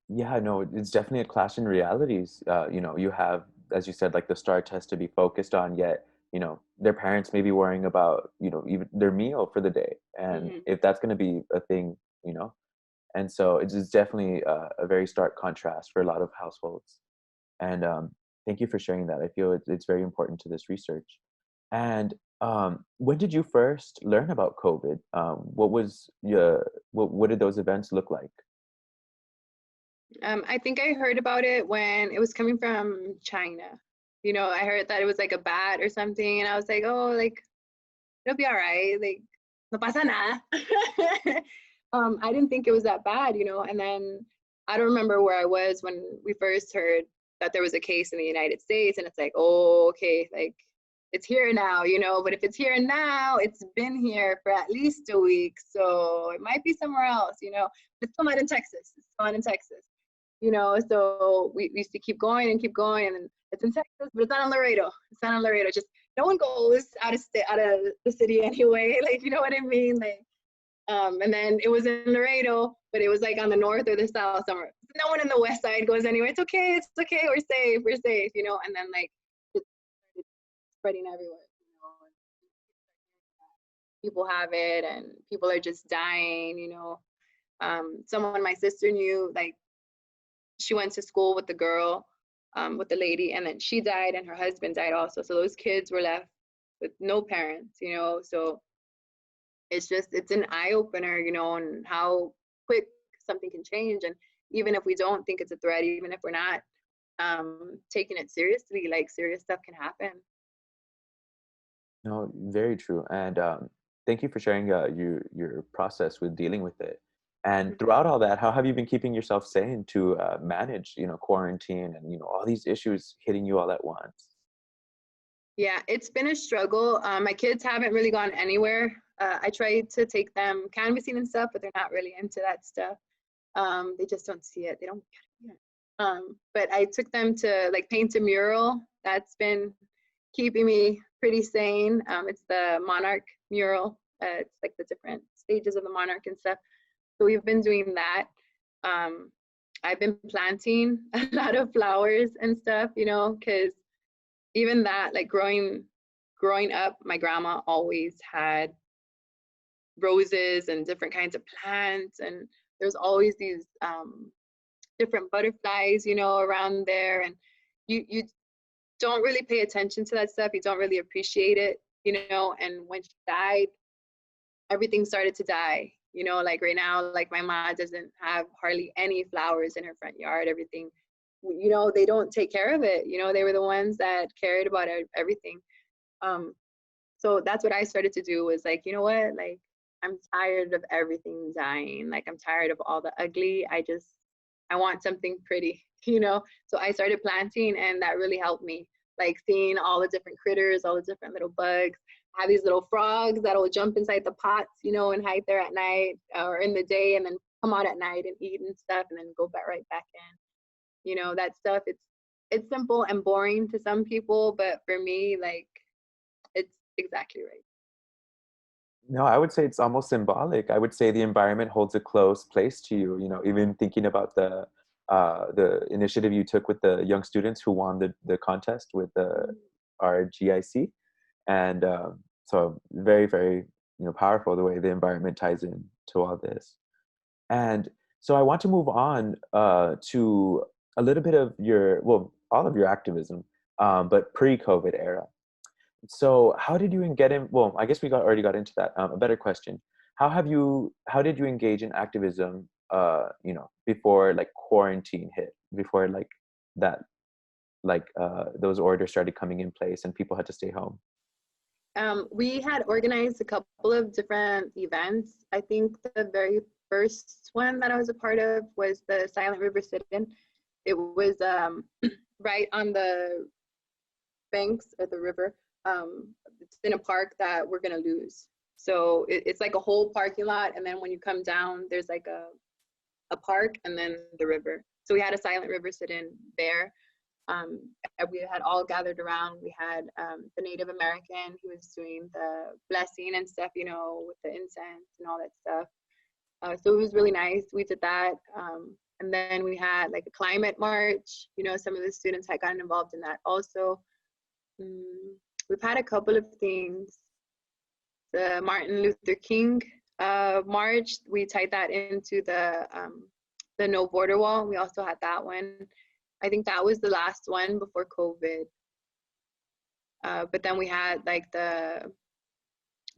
Yeah, no, it's definitely a clash in realities. You know, you have, as you said, like the STAR test to be focused on, yet, you know, their parents may be worrying about, you know, even their meal for the day. And Mm-hmm. if that's going to be a thing, you know, and so it's definitely a very stark contrast for a lot of households. And thank you for sharing that. I feel it's very important to this research. And when did you first learn about COVID? What was what did those events look like? I think I heard about it when it was coming from China. You know, I heard that it was like a bat or something, and I was like, oh, like it'll be all right. Like, no pasa nada. I didn't think it was that bad, you know. And then I don't remember where I was when we first heard that there was a case in the United States, and it's like, oh, okay, like it's here now, you know. But if it's here now, it's been here for at least a week, so it might be somewhere else, you know. But it's still not in Texas. It's still not in Texas, you know. So we used to keep going and keep going, and it's in Texas, but it's not in Laredo. It's not in Laredo. Just no one goes out of the city anyway. Like, you know what I mean? Like, and then it was in Laredo, but it was like on the north or the south somewhere. No one in the west side goes anywhere. It's okay. It's okay. We're safe, you know. And then like it's spreading everywhere, you know. And people have it, and people are just dying, you know. Someone my sister knew, like she went to school with the girl, with the lady, and then she died, and her husband died also. So those kids were left with no parents, you know. So it's an eye opener, you know, on how quick something can change. And even if we don't think it's a threat, even if we're not taking it seriously, like serious stuff can happen. No, very true. And thank you for sharing your process with dealing with it. And Mhm. throughout all that, how have you been keeping yourself sane to manage, you know, quarantine and, you know, all these issues hitting you all at once? Yeah, it's been a struggle. My kids haven't really gone anywhere. I tried to take them canvassing and stuff, but they're not really into that stuff. They just don't see it. They don't get it. But I took them to like paint a mural. That's been keeping me pretty sane. It's the monarch mural. It's like the different stages of the monarch and stuff. So we've been doing that. Um, I've been planting a lot of flowers and stuff, you know, because even that, like growing up, my grandma always had roses and different kinds of plants, and there's always these different butterflies, you know, around there, and you don't really pay attention to that stuff. You don't really appreciate it, you know. And when she died, everything started to die. You know, like right now, like my mom doesn't have hardly any flowers in her front yard. Everything, you know, they don't take care of it. You know, they were the ones that cared about everything. Um, so that's what I started to do, was like, you know what, like I'm tired of everything dying. Like I'm tired of all the ugly. I want something pretty, you know. So I started planting, and that really helped me. Like seeing all the different critters, all the different little bugs. I have these little frogs that'll jump inside the pots, you know, and hide there at night or in the day, and then come out at night and eat and stuff, and then go back right back in. You know, that stuff. It's simple and boring to some people, but for me, like it's exactly right. No, I would say it's almost symbolic. I would say the environment holds a close place to you. You know, even thinking about the initiative you took with the young students who won the contest with the RGIC, and so very very, you know, powerful the way the environment ties in to all this. And so I want to move on to a little bit of your, well, all of your activism, but pre-COVID era. So how did you get in? Well, I guess we already got into that. A better question: How did you engage in activism? You know, before like quarantine hit, before like that, like those orders started coming in place and people had to stay home. We had organized a couple of different events. I think the very first one that I was a part of was the Silent River Sit-In. It was right on the banks of the river. it's in a park that we're gonna lose. So it's like a whole parking lot, and then when you come down, there's like a park and then the river. So we had a silent river sit-in there. And we had all gathered around. We had the Native American who was doing the blessing and stuff, you know, with the incense and all that stuff. So it was really nice. We did that. And then we had like a climate march. You know, some of the students had gotten involved in that also. We've had a couple of things. The Martin Luther King march, we tied that into the no border wall. We also had that one. I think that was the last one before COVID. But then we had like the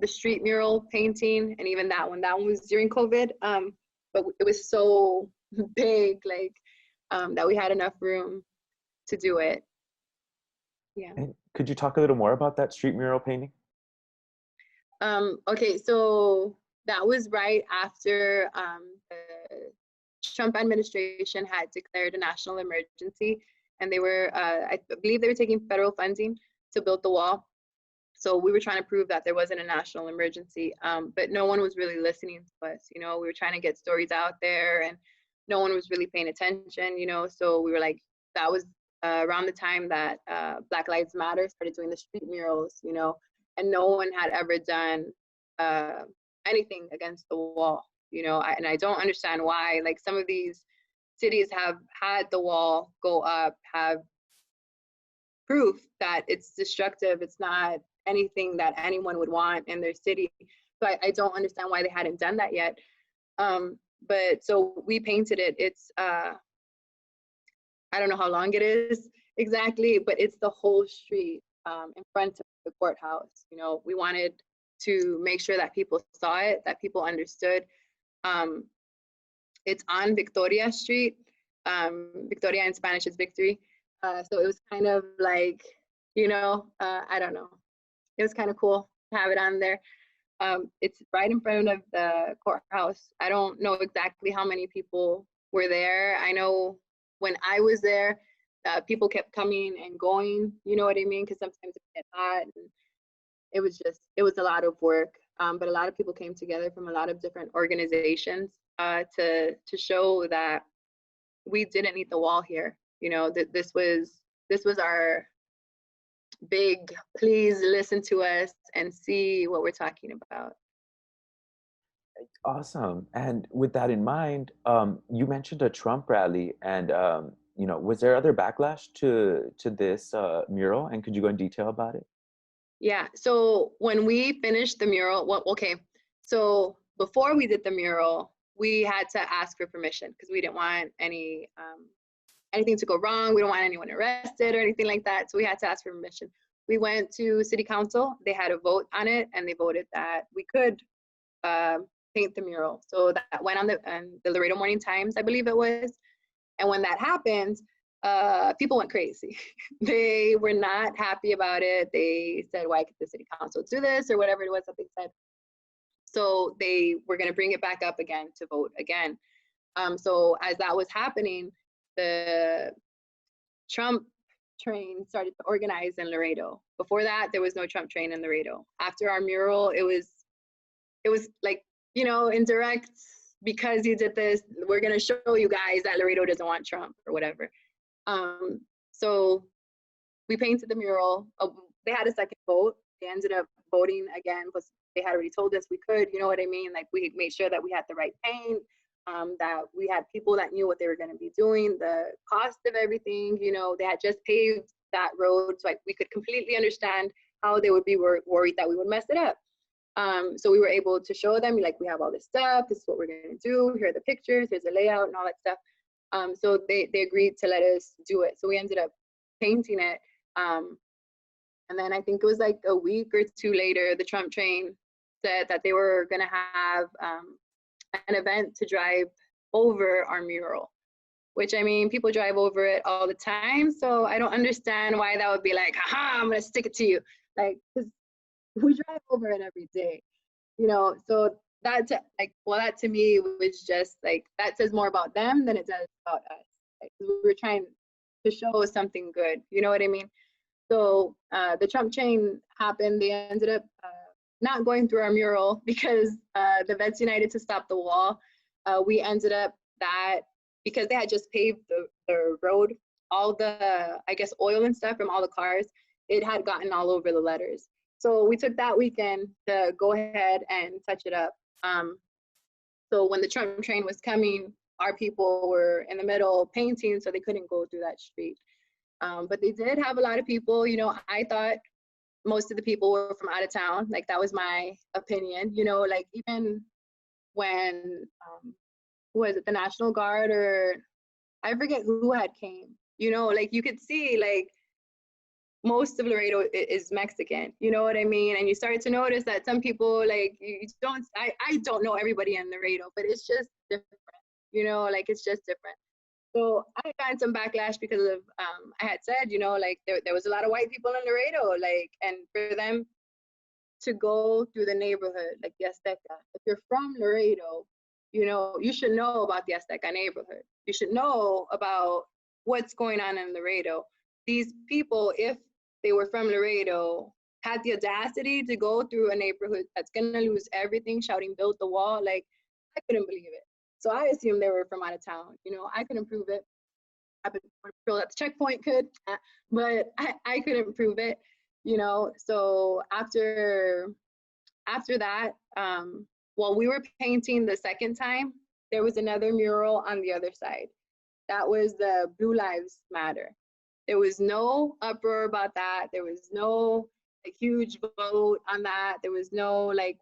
street mural painting, and even that one was during COVID. But it was so big, like that we had enough room to do it. Yeah. And could you talk a little more about that street mural painting? Okay, so that was right after the Trump administration had declared a national emergency, and they were, I believe they were taking federal funding to build the wall. So we were trying to prove that there wasn't a national emergency, but no one was really listening to us. You know, we were trying to get stories out there, and no one was really paying attention. You know, so we were like, that was around the time that Black Lives Matter started doing the street murals. You know, and no one had ever done anything against the wall. You know, and I don't understand why. Like some of these cities have had the wall go up, have proof that it's destructive. It's not anything that anyone would want in their city. So I don't understand why they hadn't done that yet. But so we painted it. It's I don't know how long it is exactly, but it's the whole street in front of the courthouse. You know, we wanted to make sure that people saw it, that people understood. It's on Victoria Street. Victoria in Spanish is victory. So it was kind of like, you know, I don't know. It was kind of cool to have it on there. It's right in front of the courthouse. I don't know exactly how many people were there. I know when I was there, people kept coming and going, you know what I mean? Because sometimes it gets hot. And it was a lot of work. But a lot of people came together from a lot of different organizations to show that we didn't need the wall here. You know, that this was our big, please listen to us and see what we're talking about. Awesome. And with that in mind, you mentioned a Trump rally, and you know, was there other backlash to this mural? And could you go in detail about it? Yeah. So when we finished the mural, well, okay. So before we did the mural, we had to ask for permission because we didn't want anything to go wrong. We don't want anyone arrested or anything like that. So we had to ask for permission. We went to city council. They had a vote on it, and they voted that we could paint the mural. So that went on the Laredo Morning Times, I believe it was. And when that happened, people went crazy. They were not happy about it. They said, why could the city council do this, or whatever it was that they said. So they were going to bring it back up again to vote again. So as that was happening, the Trump train started to organize in Laredo. Before that, there was no Trump train in Laredo. After our mural, it was like, you know, indirect, because you did this, we're going to show you guys that Laredo doesn't want Trump or whatever. So we painted the mural. They had a second vote. They ended up voting again, because they had already told us we could, you know what I mean? Like, we made sure that we had the right paint, that we had people that knew what they were going to be doing, the cost of everything. You know, they had just paved that road, so we could completely understand how they would be worried that we would mess it up. So we were able to show them, like, we have all this stuff, this is what we're going to do, here are the pictures, here's the layout and all that stuff. So they agreed to let us do it. So we ended up painting it. And then I think it was like a week or two later, the Trump train said that they were going to have an event to drive over our mural, which, I mean, people drive over it all the time. So I don't understand why that would be like, haha, I'm going to stick it to you. Like, because we drive over it every day, you know? So that, that to me was just like, that says more about them than it does about us. Like, we were trying to show something good, you know what I mean? So the Trump train happened. They ended up not going through our mural because the Vets United to Stop the Wall. We ended up that because they had just paved the road, all the, I guess, oil and stuff from all the cars, it had gotten all over the letters. So we took that weekend to go ahead and touch it up. So when the Trump train was coming, our people were in the middle painting, so they couldn't go through that street. But they did have a lot of people. You know, I thought most of the people were from out of town. Like, that was my opinion. You know, like, even when, who was it, the National Guard, or I forget who had came, you know, like, you could see, like, most of Laredo is Mexican, you know what I mean? And you start to notice that some people, like, you don't, I don't know everybody in Laredo, but it's just different, you know, like, it's just different. So I got some backlash because of, I had said, you know, like, there was a lot of white people in Laredo, like, and for them to go through the neighborhood, like the Azteca, if you're from Laredo, you know, you should know about the Azteca neighborhood. You should know about what's going on in Laredo. These people, if they were from Laredo, had the audacity to go through a neighborhood that's gonna lose everything, shouting, build the wall. Like, I couldn't believe it. So I assumed they were from out of town. You know, I couldn't prove it. I could prove that the checkpoint could, but I couldn't prove it. You know, so after that, while we were painting the second time, there was another mural on the other side. That was the Blue Lives Matter. There was no uproar about that. There was no, like, huge vote on that. There was no, like,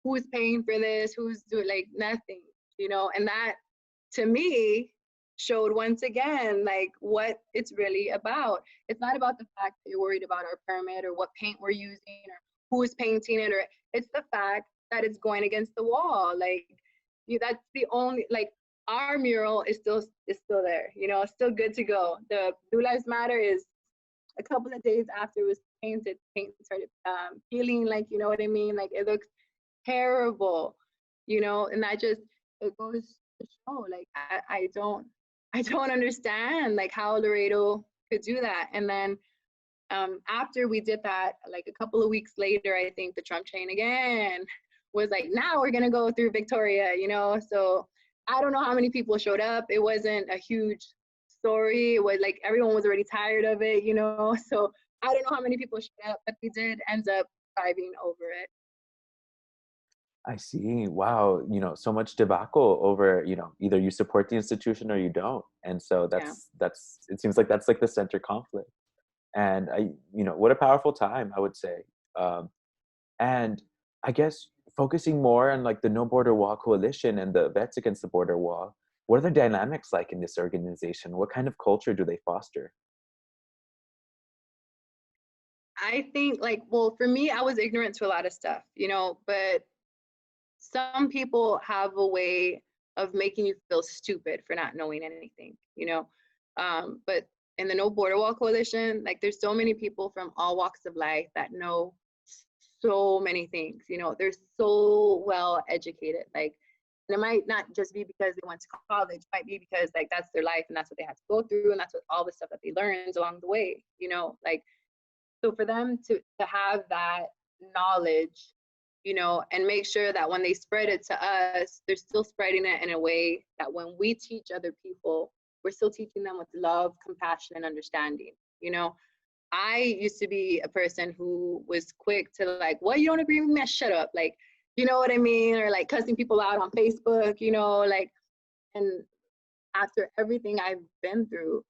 who's paying for this, who's doing, like, nothing, you know. And that, to me, showed once again, like, what it's really about. It's not about the fact that you're worried about our permit or what paint we're using or who's painting it, or it's the fact that it's going against the wall. Like, that's the only, like, our mural is still there, you know, still good to go. The Blue Lives Matter is a couple of days after it was painted, paint started peeling, like, you know what I mean? Like, it looks terrible, you know, and that just, it goes to show, like, I don't understand, like, how Laredo could do that. And then after we did that, like, a couple of weeks later, I think the Trump train again was like, now we're gonna go through Victoria, you know. So I don't know how many people showed up. It wasn't a huge story. It was like everyone was already tired of it, you know. So I don't know how many people showed up, but we did end up driving over it. I see. Wow. You know, so much debacle over, you know, either you support the institution or you don't. And so Yeah. that's it seems like that's like the center conflict. And you know, what a powerful time, I would say. Um, and I guess focusing more on like the No Border Wall Coalition and the Vets Against the Border Wall, what are the dynamics like in this organization? What kind of culture do they foster? I think, like, well, for me, I was ignorant to a lot of stuff, you know, but some people have a way of making you feel stupid for not knowing anything, you know. But in the No Border Wall Coalition, like, there's so many people from all walks of life that know so many things, you know. They're so well educated, like, and it might not just be because they went to college, it might be because, like, that's their life and that's what they had to go through and that's what all the stuff that they learned along the way, you know. Like, so for them to have that knowledge, you know, and make sure that when they spread it to us, they're still spreading it in a way that when we teach other people, we're still teaching them with love, compassion, and understanding. You know, I used to be a person who was quick to, like, what, you don't agree with me? Shut up. Like, you know what I mean? Or like cussing people out on Facebook, you know, like, and after everything I've been through,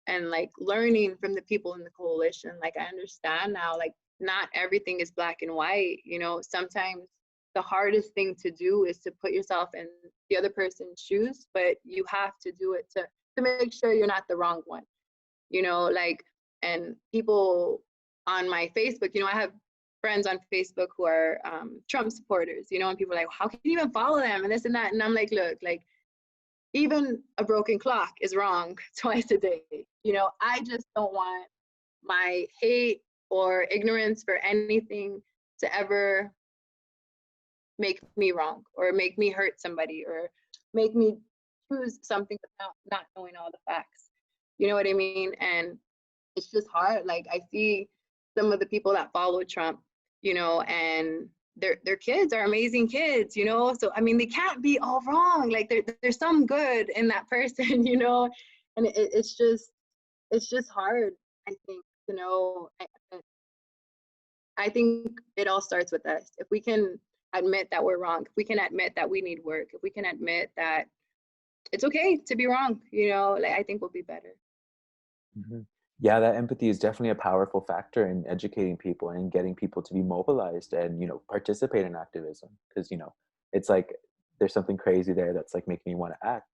and like learning from the people in the coalition, like, I understand now, like, not everything is black and white, you know. Sometimes the hardest thing to do is to put yourself in the other person's shoes, but you have to do it to make sure you're not the wrong one, you know. Like, and people on my Facebook, you know, I have friends on Facebook who are Trump supporters, you know, and people are like, how can you even follow them and this and that, and I'm like, look, like, even a broken clock is wrong twice a day. You know, I just don't want my hate or ignorance for anything to ever make me wrong or make me hurt somebody or make me choose something without not knowing all the facts. You know what I mean? And it's just hard. Like I see some of the people that follow Trump, you know, and their kids are amazing kids, you know. So I mean, they can't be all wrong. Like there's some good in that person, you know, and it's just hard. I think, you know. I think it all starts with us. If we can admit that we're wrong, if we can admit that we need work, if we can admit that it's okay to be wrong, you know, like I think we'll be better. Mhm. Yeah, that empathy is definitely a powerful factor in educating people and getting people to be mobilized and, participate in activism. Because, it's like there's something crazy there that's like making you want to act.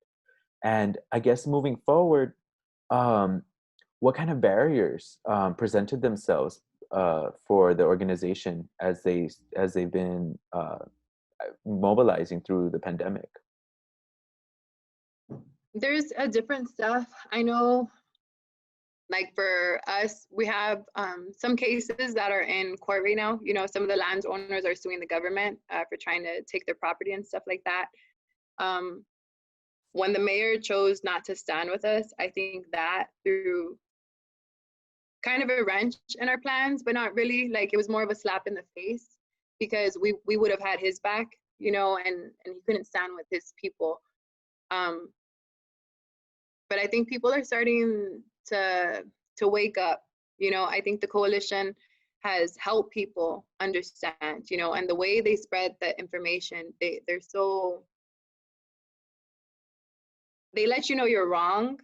And I guess moving forward, um, what kind of barriers presented themselves for the organization as they've been mobilizing through the pandemic? There's a different stuff. I know, like for us, we have some cases that are in court right now. You know, some of the landowners are suing the government for trying to take their property and stuff like that. Um, when the mayor chose not to stand with us, I think that threw kind of a wrench in our plans, but not really. Like it was more of a slap in the face because we would have had his back, you know, and he couldn't stand with his people. Um, but I think people are starting to wake up. You know, I think the coalition has helped people understand, you know, and the way they spread the information, they let you know you're wrong,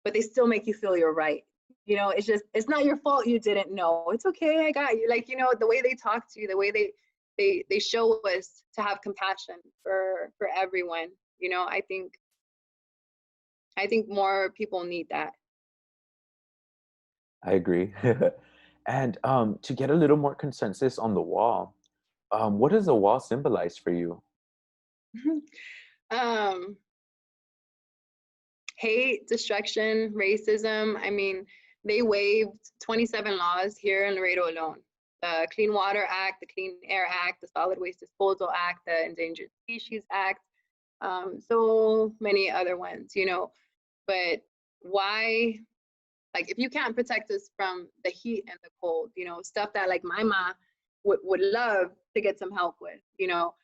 but they still make you feel you're right. You know, it's not your fault you didn't know. It's okay, I got you. Like, you know, the way they talk to you, the way they show us to have compassion for everyone. You know, I think more people need that. I agree. And to get a little more consensus on the wall, what does the wall symbolize for you? um, Hate, destruction, racism. I mean, they waived 27 laws here in Laredo alone. The Clean Water Act, the Clean Air Act, the Solid Waste Disposal Act, the Endangered Species Act, so many other ones, you know. But why, like, if you can't protect us from the heat and the cold, you know, stuff that like my mom would love to get some help with, you know,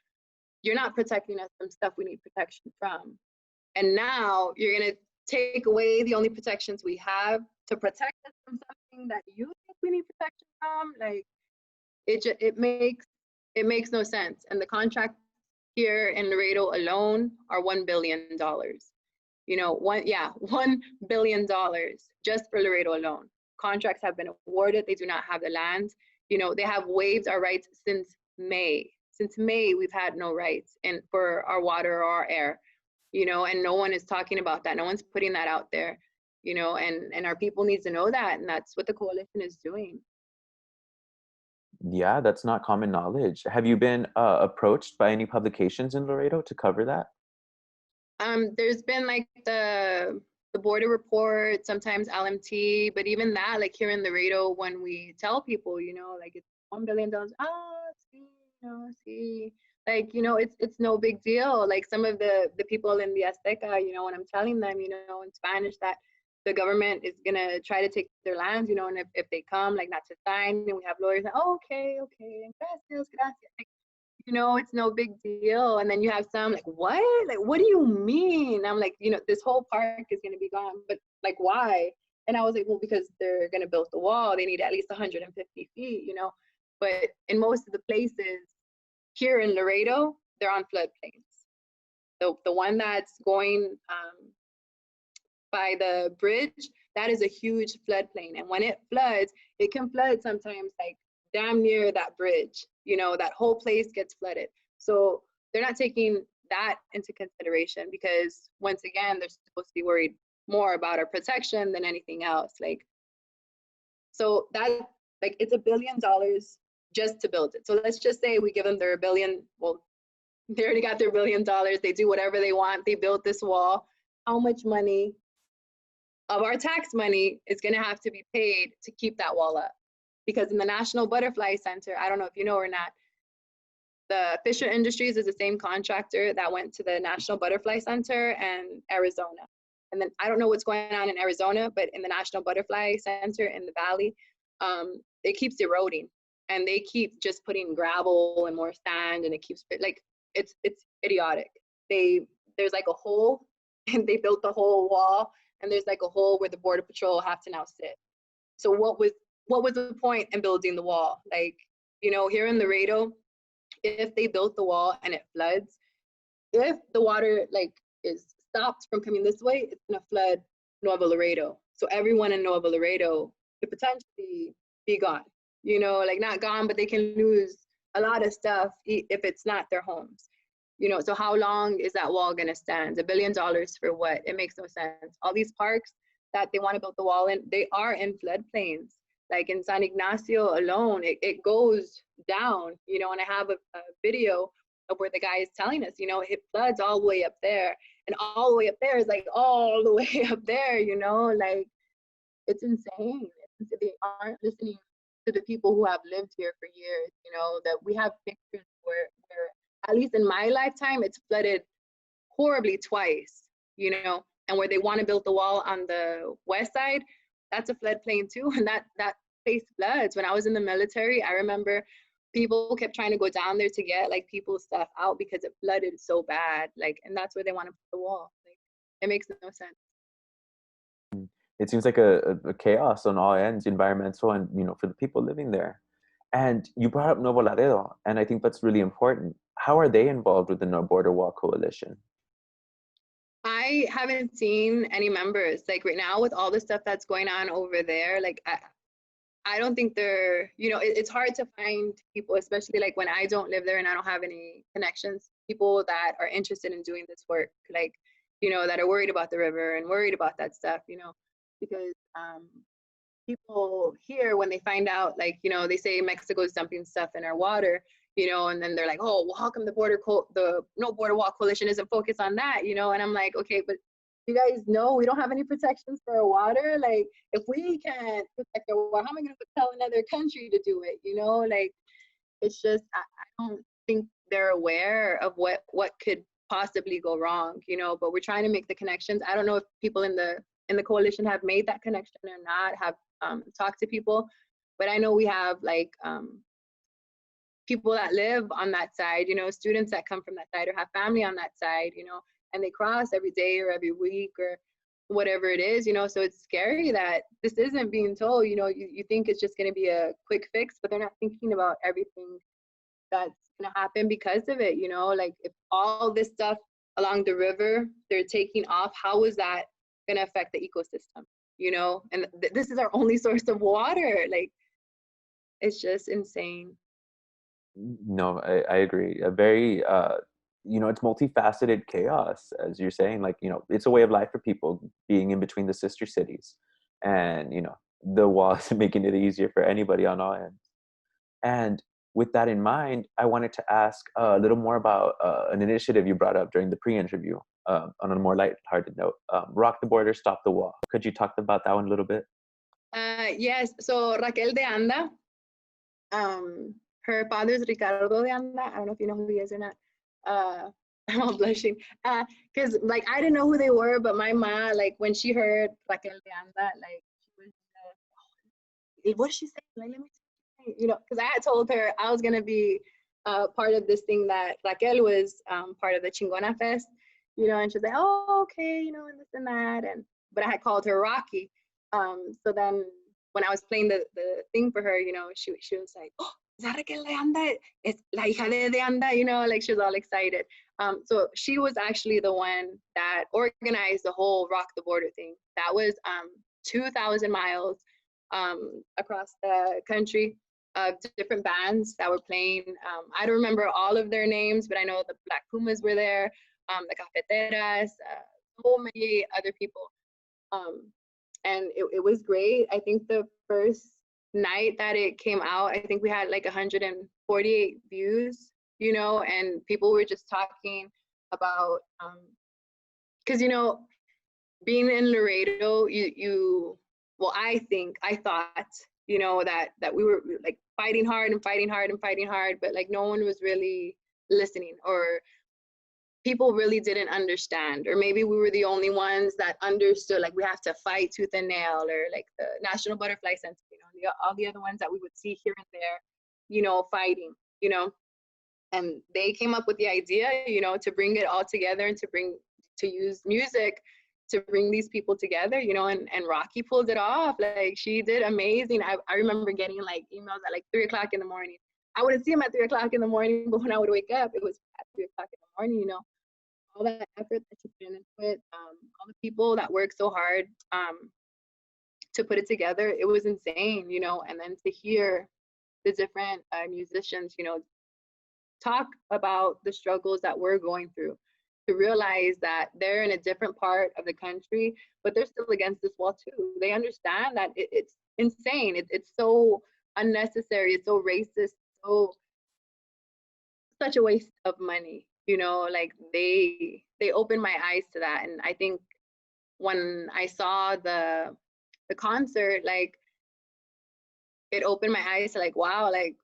you're not protecting us from stuff we need protection from. And now you're going to take away the only protections we have to protect us from something that you think we need protection from. Like it makes no sense. And the contract here in Laredo alone are $1 billion. You know, $1 billion just for Laredo alone. Contracts have been awarded. They do not have the land. You know, they have waived our rights since May. Since May, we've had no rights for our water or our air. You know, and no one is talking about that. No one's putting that out there. You know, and our people need to know that, and that's what the coalition is doing. Yeah, that's not common knowledge. Have you been approached by any publications in Laredo to cover that? There's been like the border report, sometimes LMT, but even that, like here in Laredo, when we tell people, you know, like it's $1 billion, see, you know, see, like, you know, it's no big deal. Like some of the people in the Azteca, you know, when I'm telling them, you know, in Spanish that the government is gonna try to take their lands, you know, and if they come, like not to sign, and we have lawyers, like, oh, okay, gracias, gracias. Like, you know, it's no big deal. And then you have some like, what? Like, what do you mean? I'm like, you know, this whole park is going to be gone, but like, why? And I was like, well, because they're going to build the wall. They need at least 150 feet, you know. But in most of the places here in Laredo, they're on floodplains. The one that's going by the bridge, that is a huge floodplain. And when it floods, it can flood sometimes like damn near that bridge, you know, that whole place gets flooded. So they're not taking that into consideration because once again, they're supposed to be worried more about our protection than anything else. Like, so that, like, it's $1 billion just to build it. So let's just say we give them their billion, well, they already got their $1 billion. They do whatever they want. They built this wall. How much money of our tax money is going to have to be paid to keep that wall up? Because in the National Butterfly Center, I don't know if you know or not, the Fisher Industries is the same contractor that went to the National Butterfly Center and Arizona. And then I don't know what's going on in Arizona, but in the National Butterfly Center in the valley, it keeps eroding, and they keep just putting gravel and more sand, and it keeps like it's idiotic. There's like a hole, and they built the whole wall, and there's like a hole where the Border Patrol have to now sit. So what was the point in building the wall? Like, here in Laredo, if they built the wall and it floods, if the water like is stopped from coming this way, it's gonna flood Nuevo Laredo. So everyone in Nuevo Laredo could potentially be gone. Like not gone, but they can lose a lot of stuff if it's not their homes. So how long is that wall gonna stand? $1 billion for what? It makes no sense. All these parks that they want to build the wall in, they are in floodplains. Like in San Ignacio alone, it goes down, and I have a video of where the guy is telling us, it floods all the way up there. And all the way up there is like all the way up there, like it's insane. They aren't listening to the people who have lived here for years, that we have pictures where at least in my lifetime, it's flooded horribly twice, and where they want to build the wall on the west side, that's a floodplain too. And that place floods. When I was in the military, I remember people kept trying to go down there to get like people's stuff out because it flooded so bad. Like, and that's where they want to put the wall. Like, it makes no sense. It seems like a chaos on all ends, environmental and for the people living there. And you brought up Nuevo Laredo, and I think that's really important. How are they involved with the No Border Wall Coalition? I haven't seen any members. Like right now with all the stuff that's going on over there, like I don't think they're, it's hard to find people, especially like when I don't live there and I don't have any connections, people that are interested in doing this work, like, that are worried about the river and worried about that stuff, because people here, when they find out, like, they say Mexico's dumping stuff in our water, and then they're like, oh, well, how come the No Border Wall Coalition isn't focused on that, and I'm like, okay, but you guys know we don't have any protections for our water. Like, if we can't protect our water, how am I going to tell another country to do it? Like, it's just, I don't think they're aware of what could possibly go wrong, but we're trying to make the connections. I don't know if people in the coalition have made that connection or not, have talked to people, but I know we have like people that live on that side, students that come from that side or have family on that side, and they cross every day or every week or whatever it is, so it's scary that this isn't being told. You think it's just going to be a quick fix, but they're not thinking about everything that's going to happen because of it. Like if all this stuff along the river they're taking off, how is that going to affect the ecosystem? And this is our only source of water. Like, it's just insane. No, I agree. A very it's multifaceted chaos, as you're saying. Like, it's a way of life for people being in between the sister cities, and the wall isn't making it easier for anybody on all ends. And with that in mind, I wanted to ask a little more about an initiative you brought up during the pre-interview, on a more lighthearted note. Rock the Border, Stop the Wall. Could you talk about that one a little bit? Yes. So Raquel de Anda, her father's Ricardo de Anda. I don't know if you know who he is or not. I'm all blushing because like I didn't know who they were, but my mom, like when she heard Raquel de Anda, like she was what did she say? Like, let me see. Because I had told her I was gonna be part of this thing that Raquel was part of the Chingona Fest, and she's like, oh, okay, and this and that, but I had called her Rocky. So then when I was playing the thing for her, she was like, oh, is that Raquel de Anda? It's la hija de Anda, like she was all excited. So she was actually the one that organized the whole Rock the Border thing. That was 2,000 miles across the country of different bands that were playing. I don't remember all of their names, but I know the Black Pumas were there, the Cafeteras, so many other people. And it was great. I think the first night that it came out, I think we had like 148 views, and people were just talking about, because, being in Laredo, I thought, that we were like fighting hard, but like no one was really listening or people really didn't understand, or maybe we were the only ones that understood, like we have to fight tooth and nail, or like the National Butterfly Center, all the other ones that we would see here and there, fighting, and they came up with the idea, to bring it all together and to use music to bring these people together, and Rocky pulled it off. Like, she did amazing. I remember getting like emails at like 3 o'clock in the morning. I wouldn't see them at 3 o'clock in the morning, but when I would wake up, it was at 3 o'clock in the morning, all that effort that you put into it, all the people that work so hard to put it together, it was insane, and then to hear the different musicians, talk about the struggles that we're going through, to realize that they're in a different part of the country, but they're still against this wall too. They understand that it's insane. It's so unnecessary. It's so racist. So such a waste of money. Like they opened my eyes to that, and I think when I saw the concert, like it opened my eyes to like, wow, like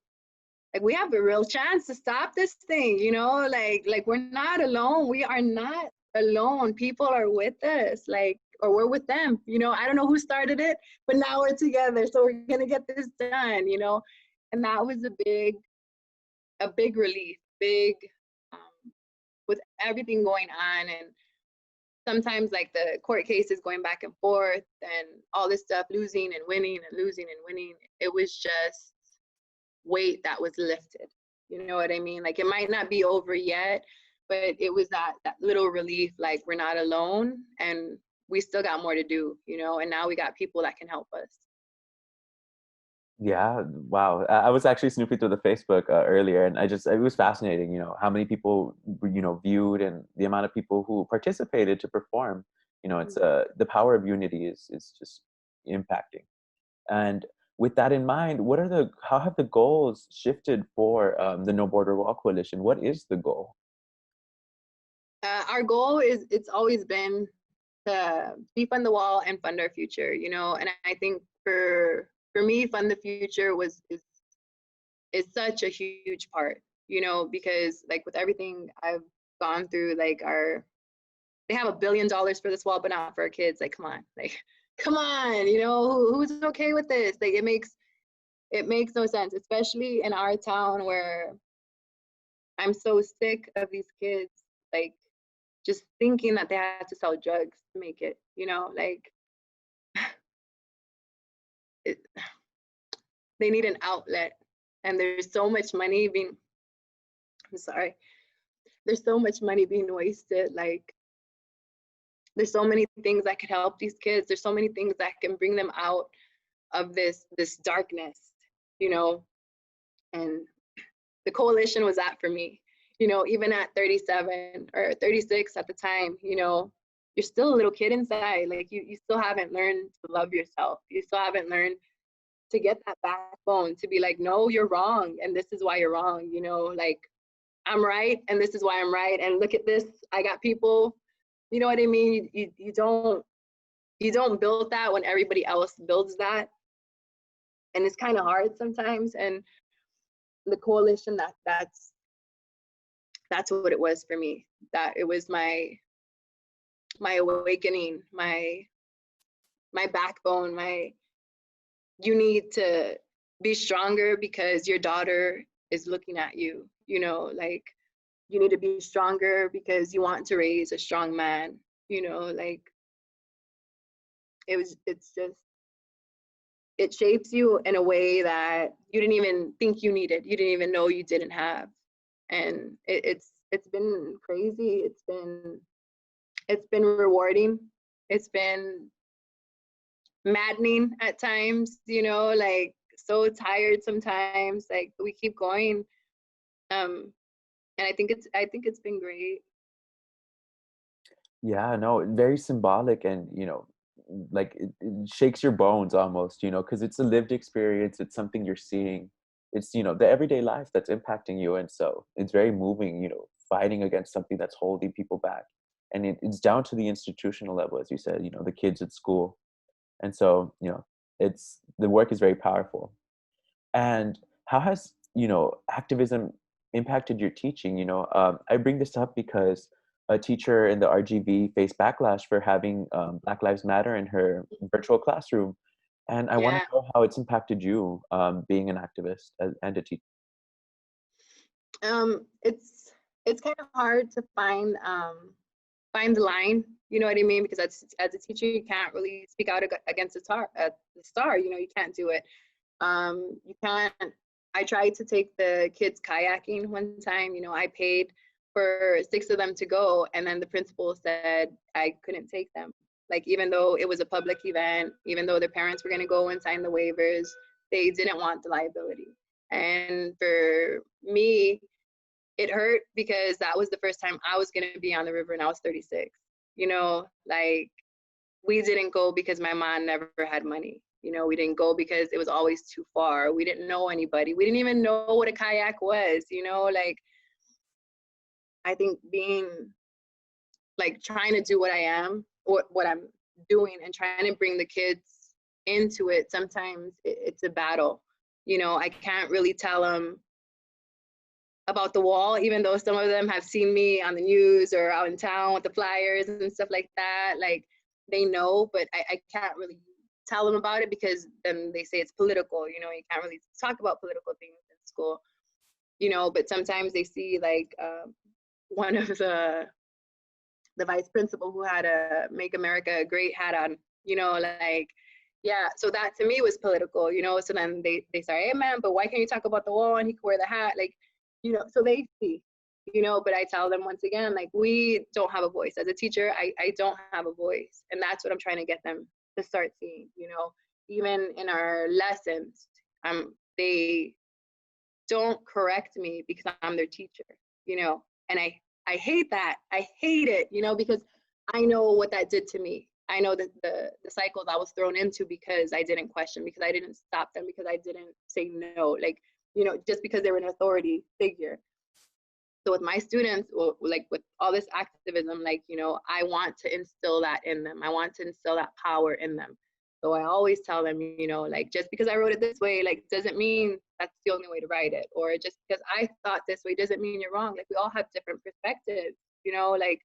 we have a real chance to stop this thing, like we're not alone. We are not alone. People are with us, like, or we're with them, I don't know who started it, but now we're together, so we're gonna get this done, and that was a big relief, big, with everything going on, and sometimes like the court cases going back and forth and all this stuff, losing and winning and losing and winning, it was just weight that was lifted. You know what I mean? Like, it might not be over yet, but it was that little relief, like we're not alone and we still got more to do, and now we got people that can help us. Yeah, wow. I was actually snooping through the Facebook earlier, and it was fascinating, how many people, viewed, and the amount of people who participated to perform. It's the power of unity is just impacting. And with that in mind, how have the goals shifted for the No Border Wall Coalition? What is the goal? Our goal it's always been to defund the wall and fund our future, and I think for me, fund the future is such a huge part, because like with everything I've gone through, like they have $1 billion for this wall, but not for our kids. Like, come on, who's okay with this? Like, it makes no sense, especially in our town where I'm so sick of these kids, like, just thinking that they have to sell drugs to make it, like, it, they need an outlet. And there's so much money being, I'm sorry, there's so much money being wasted. Like, there's so many things that could help these kids. There's so many things that can bring them out of this darkness, and the coalition was that for me. Even at 37 or 36 at the time, you're still a little kid inside. Like, you still haven't learned to love yourself. You still haven't learned to get that backbone to be like, no, you're wrong, and this is why you're wrong. Like, I'm right, and this is why I'm right. And look at this, I got people. You know what I mean? You don't build that when everybody else builds that, and it's kind of hard sometimes. And the coalition, that's what it was for me. That it was my awakening, my backbone, you need to be stronger because your daughter is looking at you, like, you need to be stronger because you want to raise a strong man, like, it's just, it shapes you in a way that you didn't even think you needed, you didn't even know you didn't have. And it's been crazy. It's been rewarding. It's been maddening at times, like, so tired sometimes. Like, we keep going. And I think it's been great. Yeah, no, very symbolic, and like it shakes your bones almost, because it's a lived experience. It's something you're seeing. It's the everyday life that's impacting you, and so it's very moving. Fighting against something that's holding people back, and it's down to the institutional level, as you said. The kids at school, and so it's the work is very powerful. And how has activism impacted your teaching? I bring this up because a teacher in the RGV faced backlash for having Black Lives Matter in her virtual classroom. And I want Yeah. to know how it's impacted you being an activist and a teacher. It's kind of hard to find the line, you know what I mean? Because as a teacher, you can't really speak out against the star, you know, you can't do it. You can't. I tried to take the kids kayaking one time, you know, I paid for 6 of them to go, and then the principal said I couldn't take them. Like, even though it was a public event, even though their parents were going to go and sign the waivers, they didn't want the liability. And for me, it hurt because that was the first time I was going to be on the river, and I was 36. You know, like, we didn't go because my mom never had money. You know, we didn't go because it was always too far. We didn't know anybody. We didn't even know what a kayak was, you know, like, I think being like trying to do what I am, or what I'm doing, and trying to bring the kids into it, sometimes it's a battle. You know, I can't really tell them about the wall, even though some of them have seen me on the news or out in town with the flyers and stuff like that. Like, they know, but I can't really tell them about it, because then they say it's political. You know, you can't really talk about political things in school, you know. But sometimes they see, like, one of the vice principal who had a "Make America Great" hat on, you know, like, yeah. So that to me was political, you know. So then they say, "Hey man, but why can't you talk about the wall and he can wear the hat?" Like, you know, so they see, you know. But I tell them once again, like, we don't have a voice. As a teacher, I don't have a voice, and that's what I'm trying to get them to start seeing, you know. Even in our lessons, they don't correct me because I'm their teacher, you know. And I hate that. I hate it, you know, because I know what that did to me. I know that the cycles I was thrown into because I didn't question, because I didn't stop them, because I didn't say no, like, you know, just because they were an authority figure. So with my students, or like with all this activism, like, you know, I want to instill that in them. I want to instill that power in them. So I always tell them, you know, like, just because I wrote it this way, like, doesn't mean that's the only way to write it. Or just because I thought this way doesn't mean you're wrong. Like, we all have different perspectives, you know, like.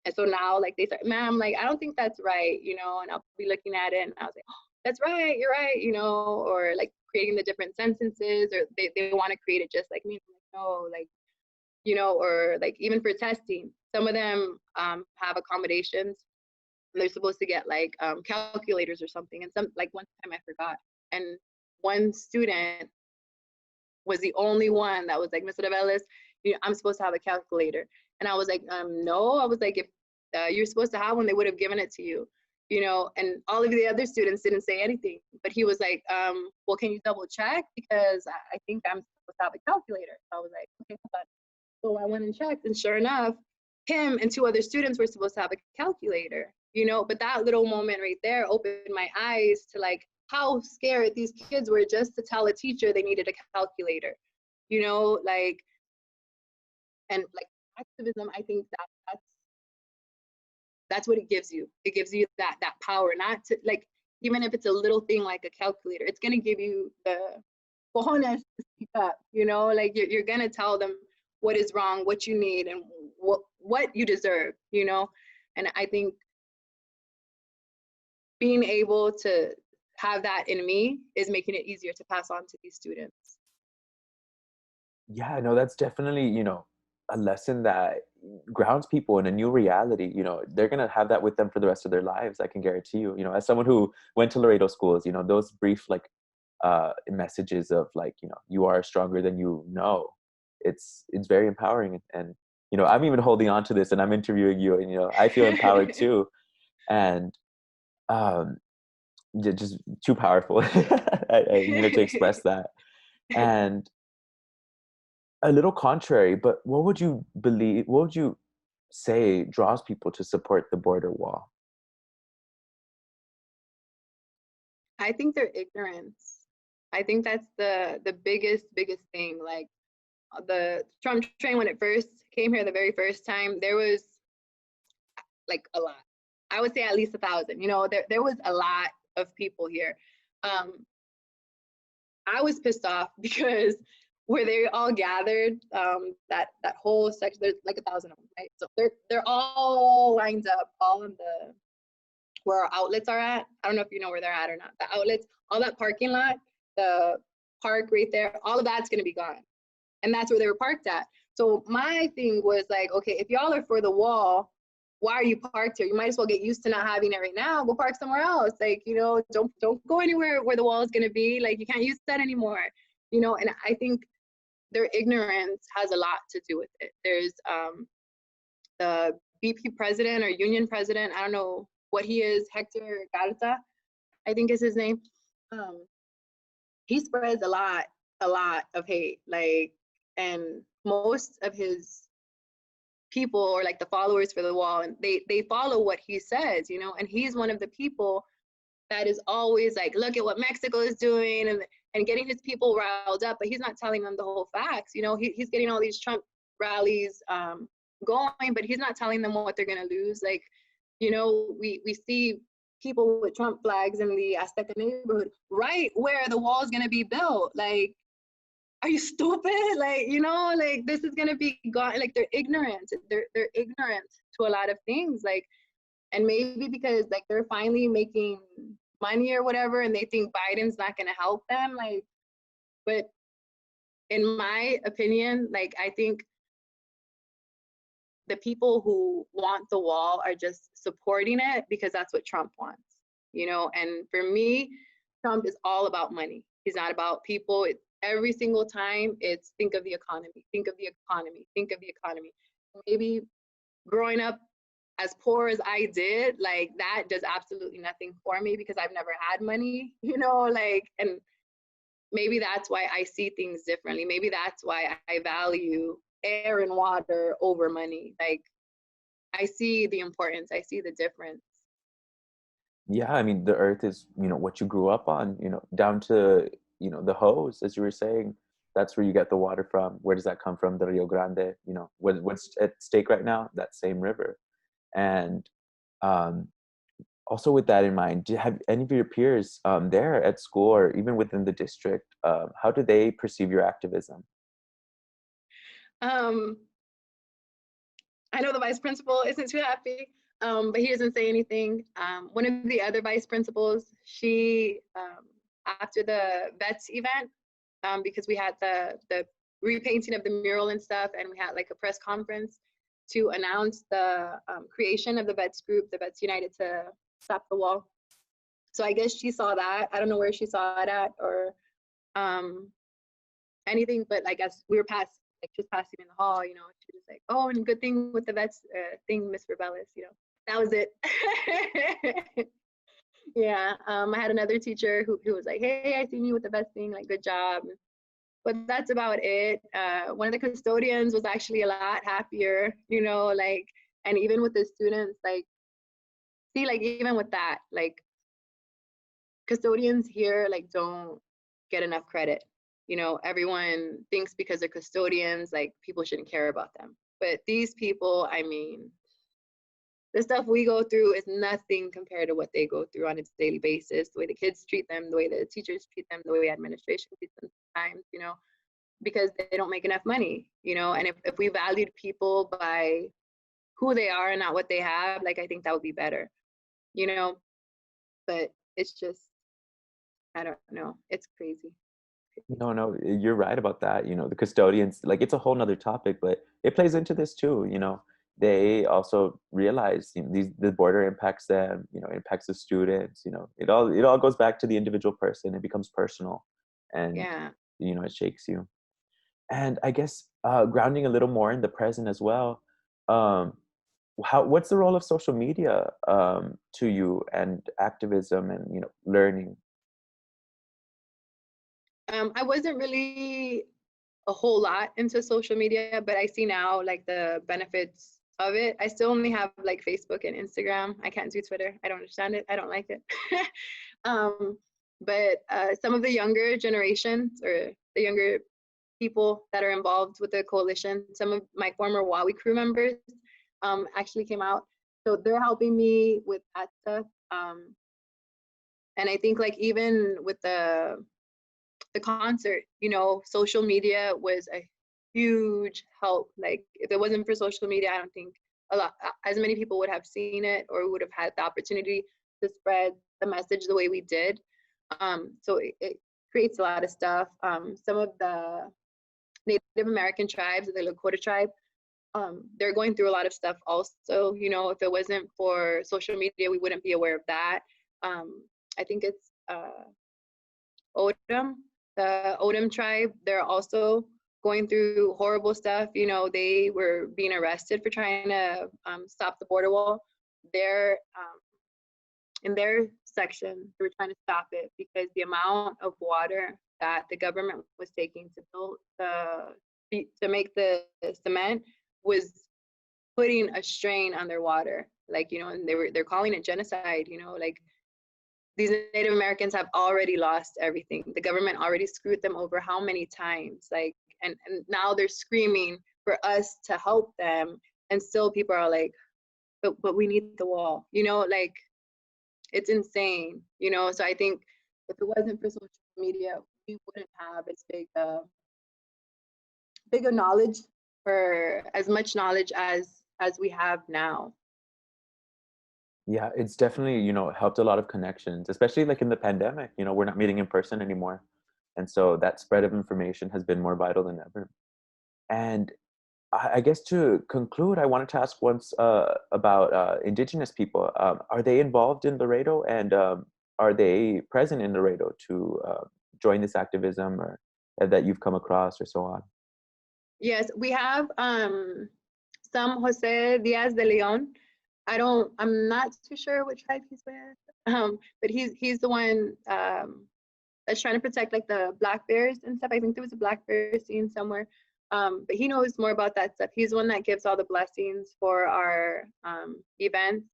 And so now, like, they say, "Ma'am, like, I don't think that's right," you know. And I'll be looking at it and I'll say, "Oh, that's right, you're right," you know. Or like creating the different sentences, or they want to create it just like me. I'm like, no, like, you know. Or like, even for testing, some of them have accommodations. They're supposed to get like calculators or something. And some, like, one time I forgot, and one student was the only one that was like, "Mr. Develis, you know, I'm supposed to have a calculator." And I was like, no. I was like, if you're supposed to have one, they would have given it to you, you know. And all of the other students didn't say anything, but he was like, well, can you double check, because I think I'm supposed to have a calculator. So I was like, okay, hold on. So I went and checked, and sure enough, him and 2 other students were supposed to have a calculator, you know. But that little moment right there opened my eyes to, like, how scared these kids were just to tell a teacher they needed a calculator, you know, like. And like, activism, I think that's what it gives you. It gives you that power, not to, like, even if it's a little thing like a calculator, it's gonna give you the cojones to speak up, you know, like, you're gonna tell them what is wrong, what you need, and what you deserve, you know. And I think being able to have that in me is making it easier to pass on to these students. Yeah, no, that's definitely, a lesson that grounds people in a new reality. They're going to have that with them for the rest of their lives. I can guarantee you, as someone who went to Laredo schools, those brief, like, messages of, like, you are stronger than you know. It's very empowering. And, I'm even holding on to this and I'm interviewing you, and, I feel empowered too. And, um, just too powerful, to express that. And, a little contrary, but what would you say draws people to support the border wall? I think their ignorance. I think that's the biggest thing. Like, the Trump train, when it first came here the very first time, there was like a lot. I would say at least 1,000. You know, there was a lot of people here. I was pissed off because where they all gathered, that whole section, there's like 1,000 of them, right? So they're all lined up, all in the where our outlets are at. I don't know if you know where they're at or not. The outlets, all that parking lot, the park right there, all of that's gonna be gone. And that's where they were parked at. So my thing was like, okay, if y'all are for the wall, why are you parked here? You might as well get used to not having it right now. Go park somewhere else. Like, you know, don't go anywhere where the wall is gonna be. Like, you can't use that anymore. You know, and I think their ignorance has a lot to do with it. There's the BP president or union president, I don't know what he is, Hector Garza, I think is his name. He spreads a lot of hate, like, and most of his people, or like the followers for the wall, and they follow what he says, you know, and he's one of the people that is always like, look at what Mexico is doing, and getting his people riled up, but he's not telling them the whole facts. You know, he's getting all these Trump rallies going, but he's not telling them what they're gonna lose. Like, you know, we see people with Trump flags in the Azteca neighborhood, right where the wall is gonna be built. Like, are you stupid? Like, you know, like this is gonna be gone. Like, they're ignorant. They're ignorant to a lot of things. Like, and maybe because like they're finally making money or whatever, and they think Biden's not gonna help them. Like, but in my opinion, like, I think the people who want the wall are just supporting it because that's what Trump wants, you know? And for me, Trump is all about money. He's not about people. Every single time it's think of the economy, think of the economy, think of the economy. Maybe growing up as poor as I did, like, that does absolutely nothing for me because I've never had money, you know, like, and maybe that's why I see things differently. Maybe that's why I value air and water over money. Like, I see the importance, I see the difference. Yeah, I mean, the earth is, what you grew up on, down to, the hose, as you were saying. That's where you get the water from. Where does that come from? The Rio Grande, what's at stake right now? That same river. And um, also with that in mind, do you have any of your peers there at school or even within the district, how do they perceive your activism? Um, I know the vice principal isn't too happy, but he doesn't say anything. One of the other vice principals, she, after the vets event, because we had the repainting of the mural and stuff, and we had like a press conference to announce the creation of the vets group, the Vets United to Stop the Wall. So I guess she saw that. I don't know where she saw it at or um, anything, but I guess we were just passing in the hall, you know, she was like, oh, and good thing with the vets thing, Miss Rebellis, you know, that was it. Yeah, I had another teacher who was like, hey, I seen you with the vets thing, like, good job. But that's about it. One of the custodians was actually a lot happier, you know, like, and even with the students, like, see, like, even with that, like, custodians here, like, don't get enough credit. You know, everyone thinks because they're custodians, like, people shouldn't care about them. But these people, I mean, the stuff we go through is nothing compared to what they go through on a daily basis. The way the kids treat them, the way the teachers treat them, the way administration treats them sometimes, you know, because they don't make enough money, you know. And if we valued people by who they are and not what they have, like, I think that would be better, you know. But it's just, I don't know. It's crazy. No, you're right about that. The custodians, like, it's a whole nother topic, but it plays into this too. They also realize, the border impacts them, impacts the students, it all goes back to the individual person. It becomes personal, and, Yeah. it shakes you. And I guess grounding a little more in the present as well, um, what's the role of social media to you and activism and, learning? I wasn't really a whole lot into social media, but I see now like the benefits of it. I still only have like Facebook and Instagram. I can't do Twitter. I don't understand it. I don't like it. um, but some of the younger generations or the younger people that are involved with the coalition, some of my former WOWI crew members actually came out. So they're helping me with that stuff. And I think like even with the the concert, social media was a huge help. Like if it wasn't for social media, I don't think as many people would have seen it or would have had the opportunity to spread the message the way we did. So it creates a lot of stuff. Some of the Native American tribes, the Lakota tribe, they're going through a lot of stuff also. If it wasn't for social media, we wouldn't be aware of that. I think it's Odom, the Odom tribe, they're also going through horrible stuff. They were being arrested for trying to stop the border wall. They're in their section, they were trying to stop it because the amount of water that the government was taking to build to make the cement was putting a strain on their water. Like, and they're calling it genocide. Like these Native Americans have already lost everything. The government already screwed them over how many times? Like, and now they're screaming for us to help them, and still people are like, but we need the wall. Like it's insane. So I think if it wasn't for social media, we wouldn't have as big a knowledge, for as much knowledge as we have now. Yeah, it's definitely, helped a lot of connections, especially like in the pandemic. We're not meeting in person anymore. And so that spread of information has been more vital than ever. And I guess to conclude, I wanted to ask once about Indigenous people. Are they involved in Laredo, and are they present in Laredo to join this activism, or that you've come across, or so on? Yes, we have some Jose Diaz de Leon. I'm not too sure what tribe he's with, but he's the one that's trying to protect like the black bears and stuff. I think there was a black bear scene somewhere, but he knows more about that stuff. He's the one that gives all the blessings for our events.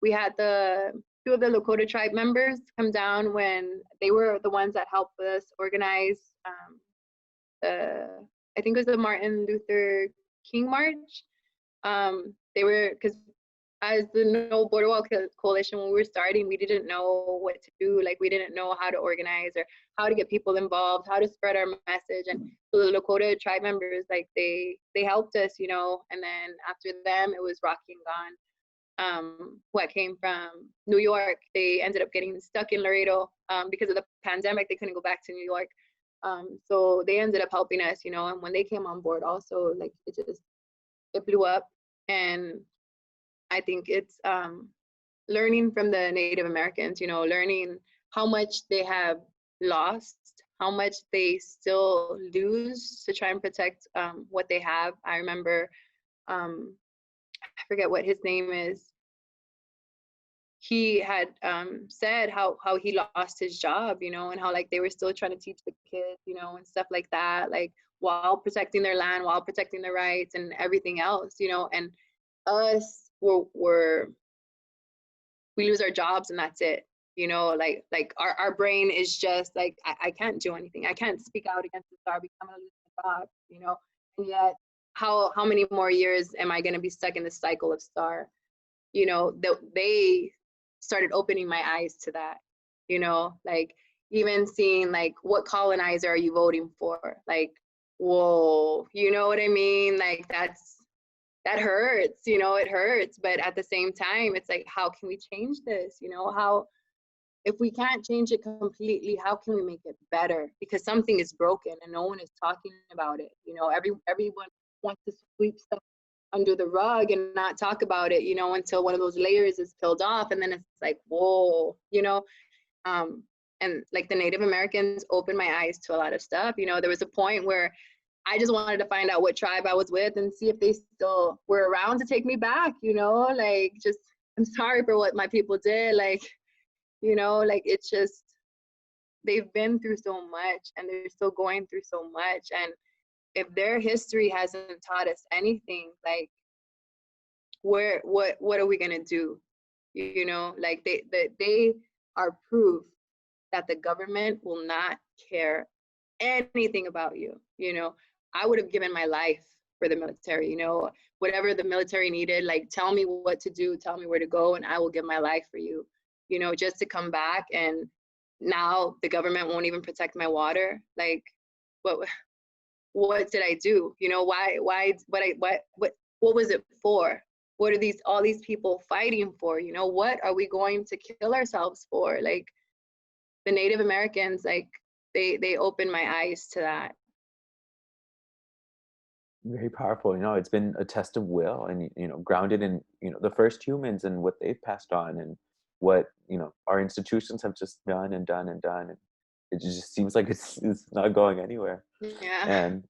We had two of the Lakota tribe members come down when they were the ones that helped us organize I think it was the Martin Luther King March. They were, because as the No Border Wall Coalition, when we were starting, we didn't know what to do. Like we didn't know how to organize or how to get people involved, how to spread our message. And so the Lakota tribe members, like they helped us, and then after them, it was Rocky and Gone, what came from New York. They ended up getting stuck in Laredo because of the pandemic. They couldn't go back to New York. So they ended up helping us, and when they came on board also, like it blew up. And I think it's learning from the Native Americans, learning how much they have lost, how much they still lose to try and protect what they have. I remember, I forget what his name is. He had said how he lost his job, and how like they were still trying to teach the kids, and stuff like that, like while protecting their land, while protecting their rights and everything else, and us we lose our jobs and that's it, like our brain is just like, I can't do anything. I can't speak out against the star because I'm gonna lose my job, and yet how many more years am I gonna be stuck in this cycle of star? They started opening my eyes to that, like even seeing like, what colonizer are you voting for? Like, whoa, you know what I mean? Like that hurts, it hurts. But at the same time, it's like, how can we change this? How, if we can't change it completely, how can we make it better? Because something is broken and no one is talking about it. Everyone wants to sweep stuff under the rug and not talk about it, until one of those layers is peeled off. And then it's like, whoa, and like the Native Americans opened my eyes to a lot of stuff. There was a point where I just wanted to find out what tribe I was with and see if they still were around to take me back, like just, I'm sorry for what my people did. Like, like it's just, they've been through so much and they're still going through so much. And if their history hasn't taught us anything, like what are we gonna do? Like they are proof that the government will not care anything about you. I would have given my life for the military, whatever the military needed, like tell me what to do, tell me where to go, and I will give my life for you, just to come back and now the government won't even protect my water. Like, what what did I do? You know, what was it for? What are all these people fighting for? You know, what are we going to kill ourselves for? Like, the Native Americans, like, they opened my eyes to that. Very powerful. It's been a test of will, and grounded in the first humans and what they've passed on, and what our institutions have just done and done and done, and it just seems like it's not going anywhere. Yeah. And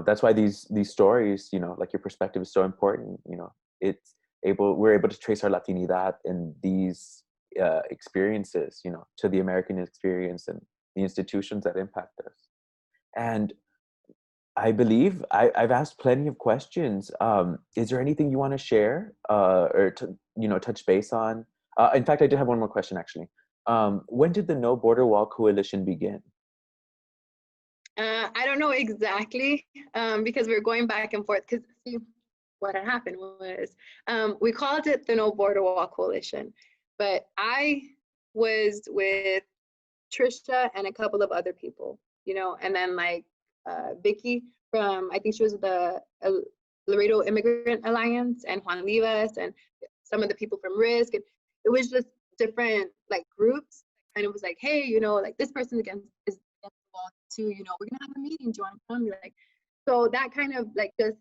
that's why these stories, like your perspective, is so important. We're able to trace our Latinidad in these experiences, to the American experience and the institutions that impact us. And I believe I've asked plenty of questions. Is there anything you want to share, or to touch base on? In fact, I did have one more question, actually. When did the No Border Wall Coalition begin? I don't know exactly, because we're going back and forth. Because see, what had happened was, we called it the No Border Wall Coalition, but I was with Trisha and a couple of other people, and then like Vicky from, I think she was the Laredo Immigrant Alliance, and Juan Livas, and some of the people from Risk, and it was just different like groups. And it was like, hey, like this person is against the wall too. We're gonna have a meeting. Do you want to come? Like, so that kind of like just.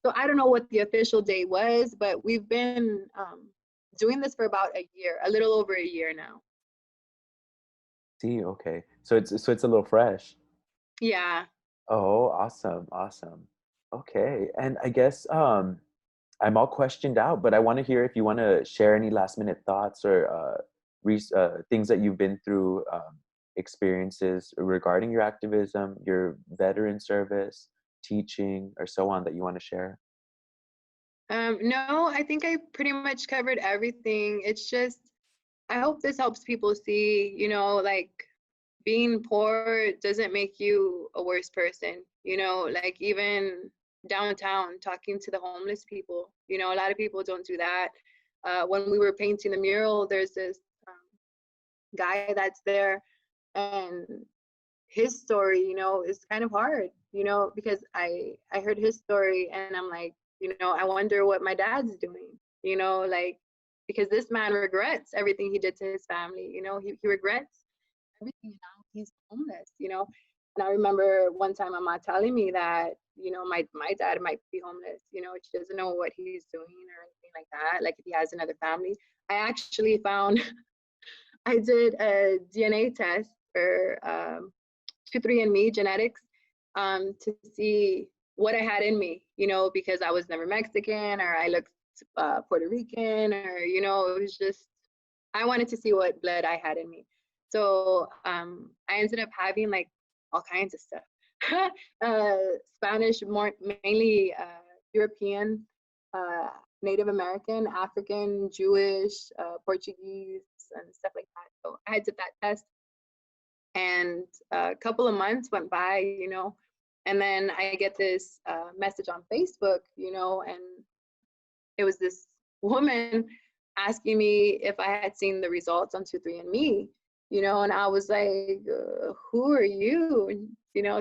So I don't know what the official date was, but we've been doing this for about a year, a little over a year now. See, okay, so it's a little fresh. Yeah. Oh, awesome, awesome. Okay, and I guess I'm all questioned out, but I want to hear if you want to share any last minute thoughts, or things that you've been through, experiences regarding your activism, your veteran service, teaching, or so on, that you want to share. No, I think I pretty much covered everything. It's just, I hope this helps people see, like, being poor doesn't make you a worse person. Like, even downtown, talking to the homeless people, a lot of people don't do that. When we were painting the mural, there's this guy that's there, and his story, is kind of hard, because I heard his story, and I'm like, I wonder what my dad's doing, like, because this man regrets everything he did to his family. He regrets everything, and now he's homeless. And I remember one time my mom telling me that, my dad might be homeless. She doesn't know what he's doing or anything like that, like if he has another family. I actually found I did a DNA test for 23andMe genetics, to see what I had in me, because I was never Mexican, or I looked Puerto Rican, or, it was just, I wanted to see what blood I had in me. So I ended up having like all kinds of stuff. Spanish, more mainly European, uh, Native American, African, Jewish, Portuguese, and stuff like that. So I did that test, and a couple of months went by, and then I get this message on Facebook, and it was this woman asking me if I had seen the results on 23andMe, and I was like, who are you?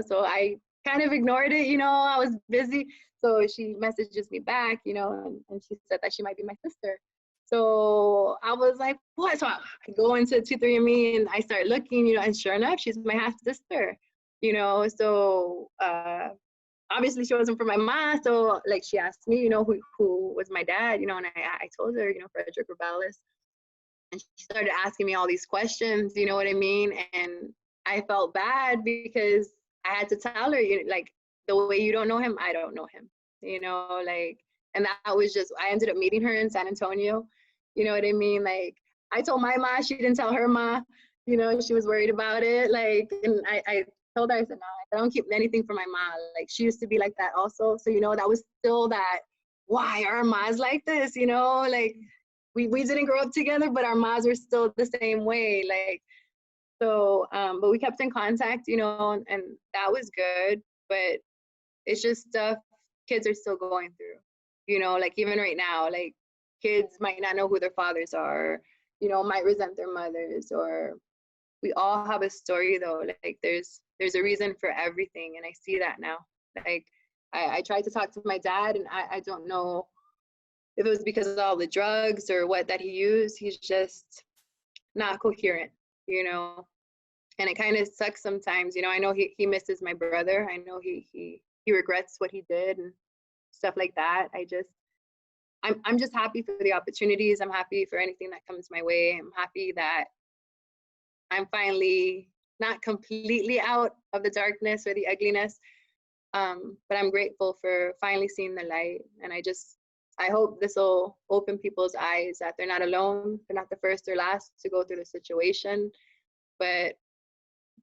So I kind of ignored it, I was busy. So she messages me back, and she said that she might be my sister. So I was like, what? So I go into 23andMe and I start looking, and sure enough, she's my half sister, so obviously she wasn't from my mom. So like she asked me, who was my dad, and I told her, Frederick Rebellis. And she started asking me all these questions, you know what I mean? And I felt bad because I had to tell her, like, the way you don't know him, I don't know him, like, and that was just, I ended up meeting her in San Antonio, you know what I mean? Like, I told my mom, she didn't tell her mom, she was worried about it. Like, and I told her, I said, no, I don't keep anything from my mom. Like, she used to be like that also. So, that was still that, why are moms like this, like, we didn't grow up together, but our moms were still the same way. Like, so, but we kept in contact, and that was good. But it's just stuff kids are still going through, like even right now, like kids might not know who their fathers are, might resent their mothers, or we all have a story though. Like there's a reason for everything, and I see that now. Like I tried to talk to my dad, and I don't know if it was because of all the drugs or what that he used. He's just not coherent, you know. And it kind of sucks sometimes, you know. I know he misses my brother. I know he regrets what he did and stuff like that. I'm just happy for the opportunities. I'm happy for anything that comes my way. I'm happy that I'm finally not completely out of the darkness or the ugliness. But I'm grateful for finally seeing the light. And I hope this will open people's eyes that they're not alone. They're not the first or last to go through the situation, but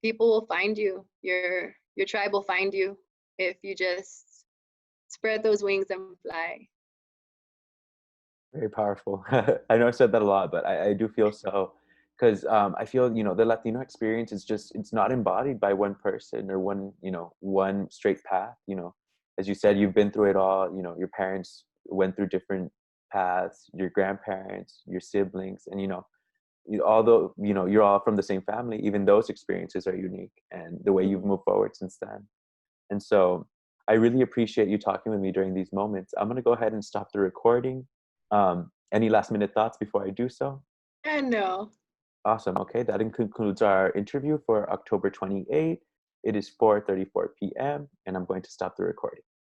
people will find you. Your tribe will find you if you just spread those wings and fly. Very powerful. I know I said that a lot, but I do feel so, because I feel, the Latino experience is just, it's not embodied by one person or one straight path. As you said, you've been through it all. Your parents went through different paths, your grandparents, your siblings, and although you're all from the same family, even those experiences are unique, and the way you've moved forward since then. And so I really appreciate you talking with me during these moments. I'm going to go ahead and stop the recording. Any last minute thoughts before I do so? And no. Awesome. Okay, that concludes our interview for October 28th. It is 4:34 p.m. and I'm going to stop the recording.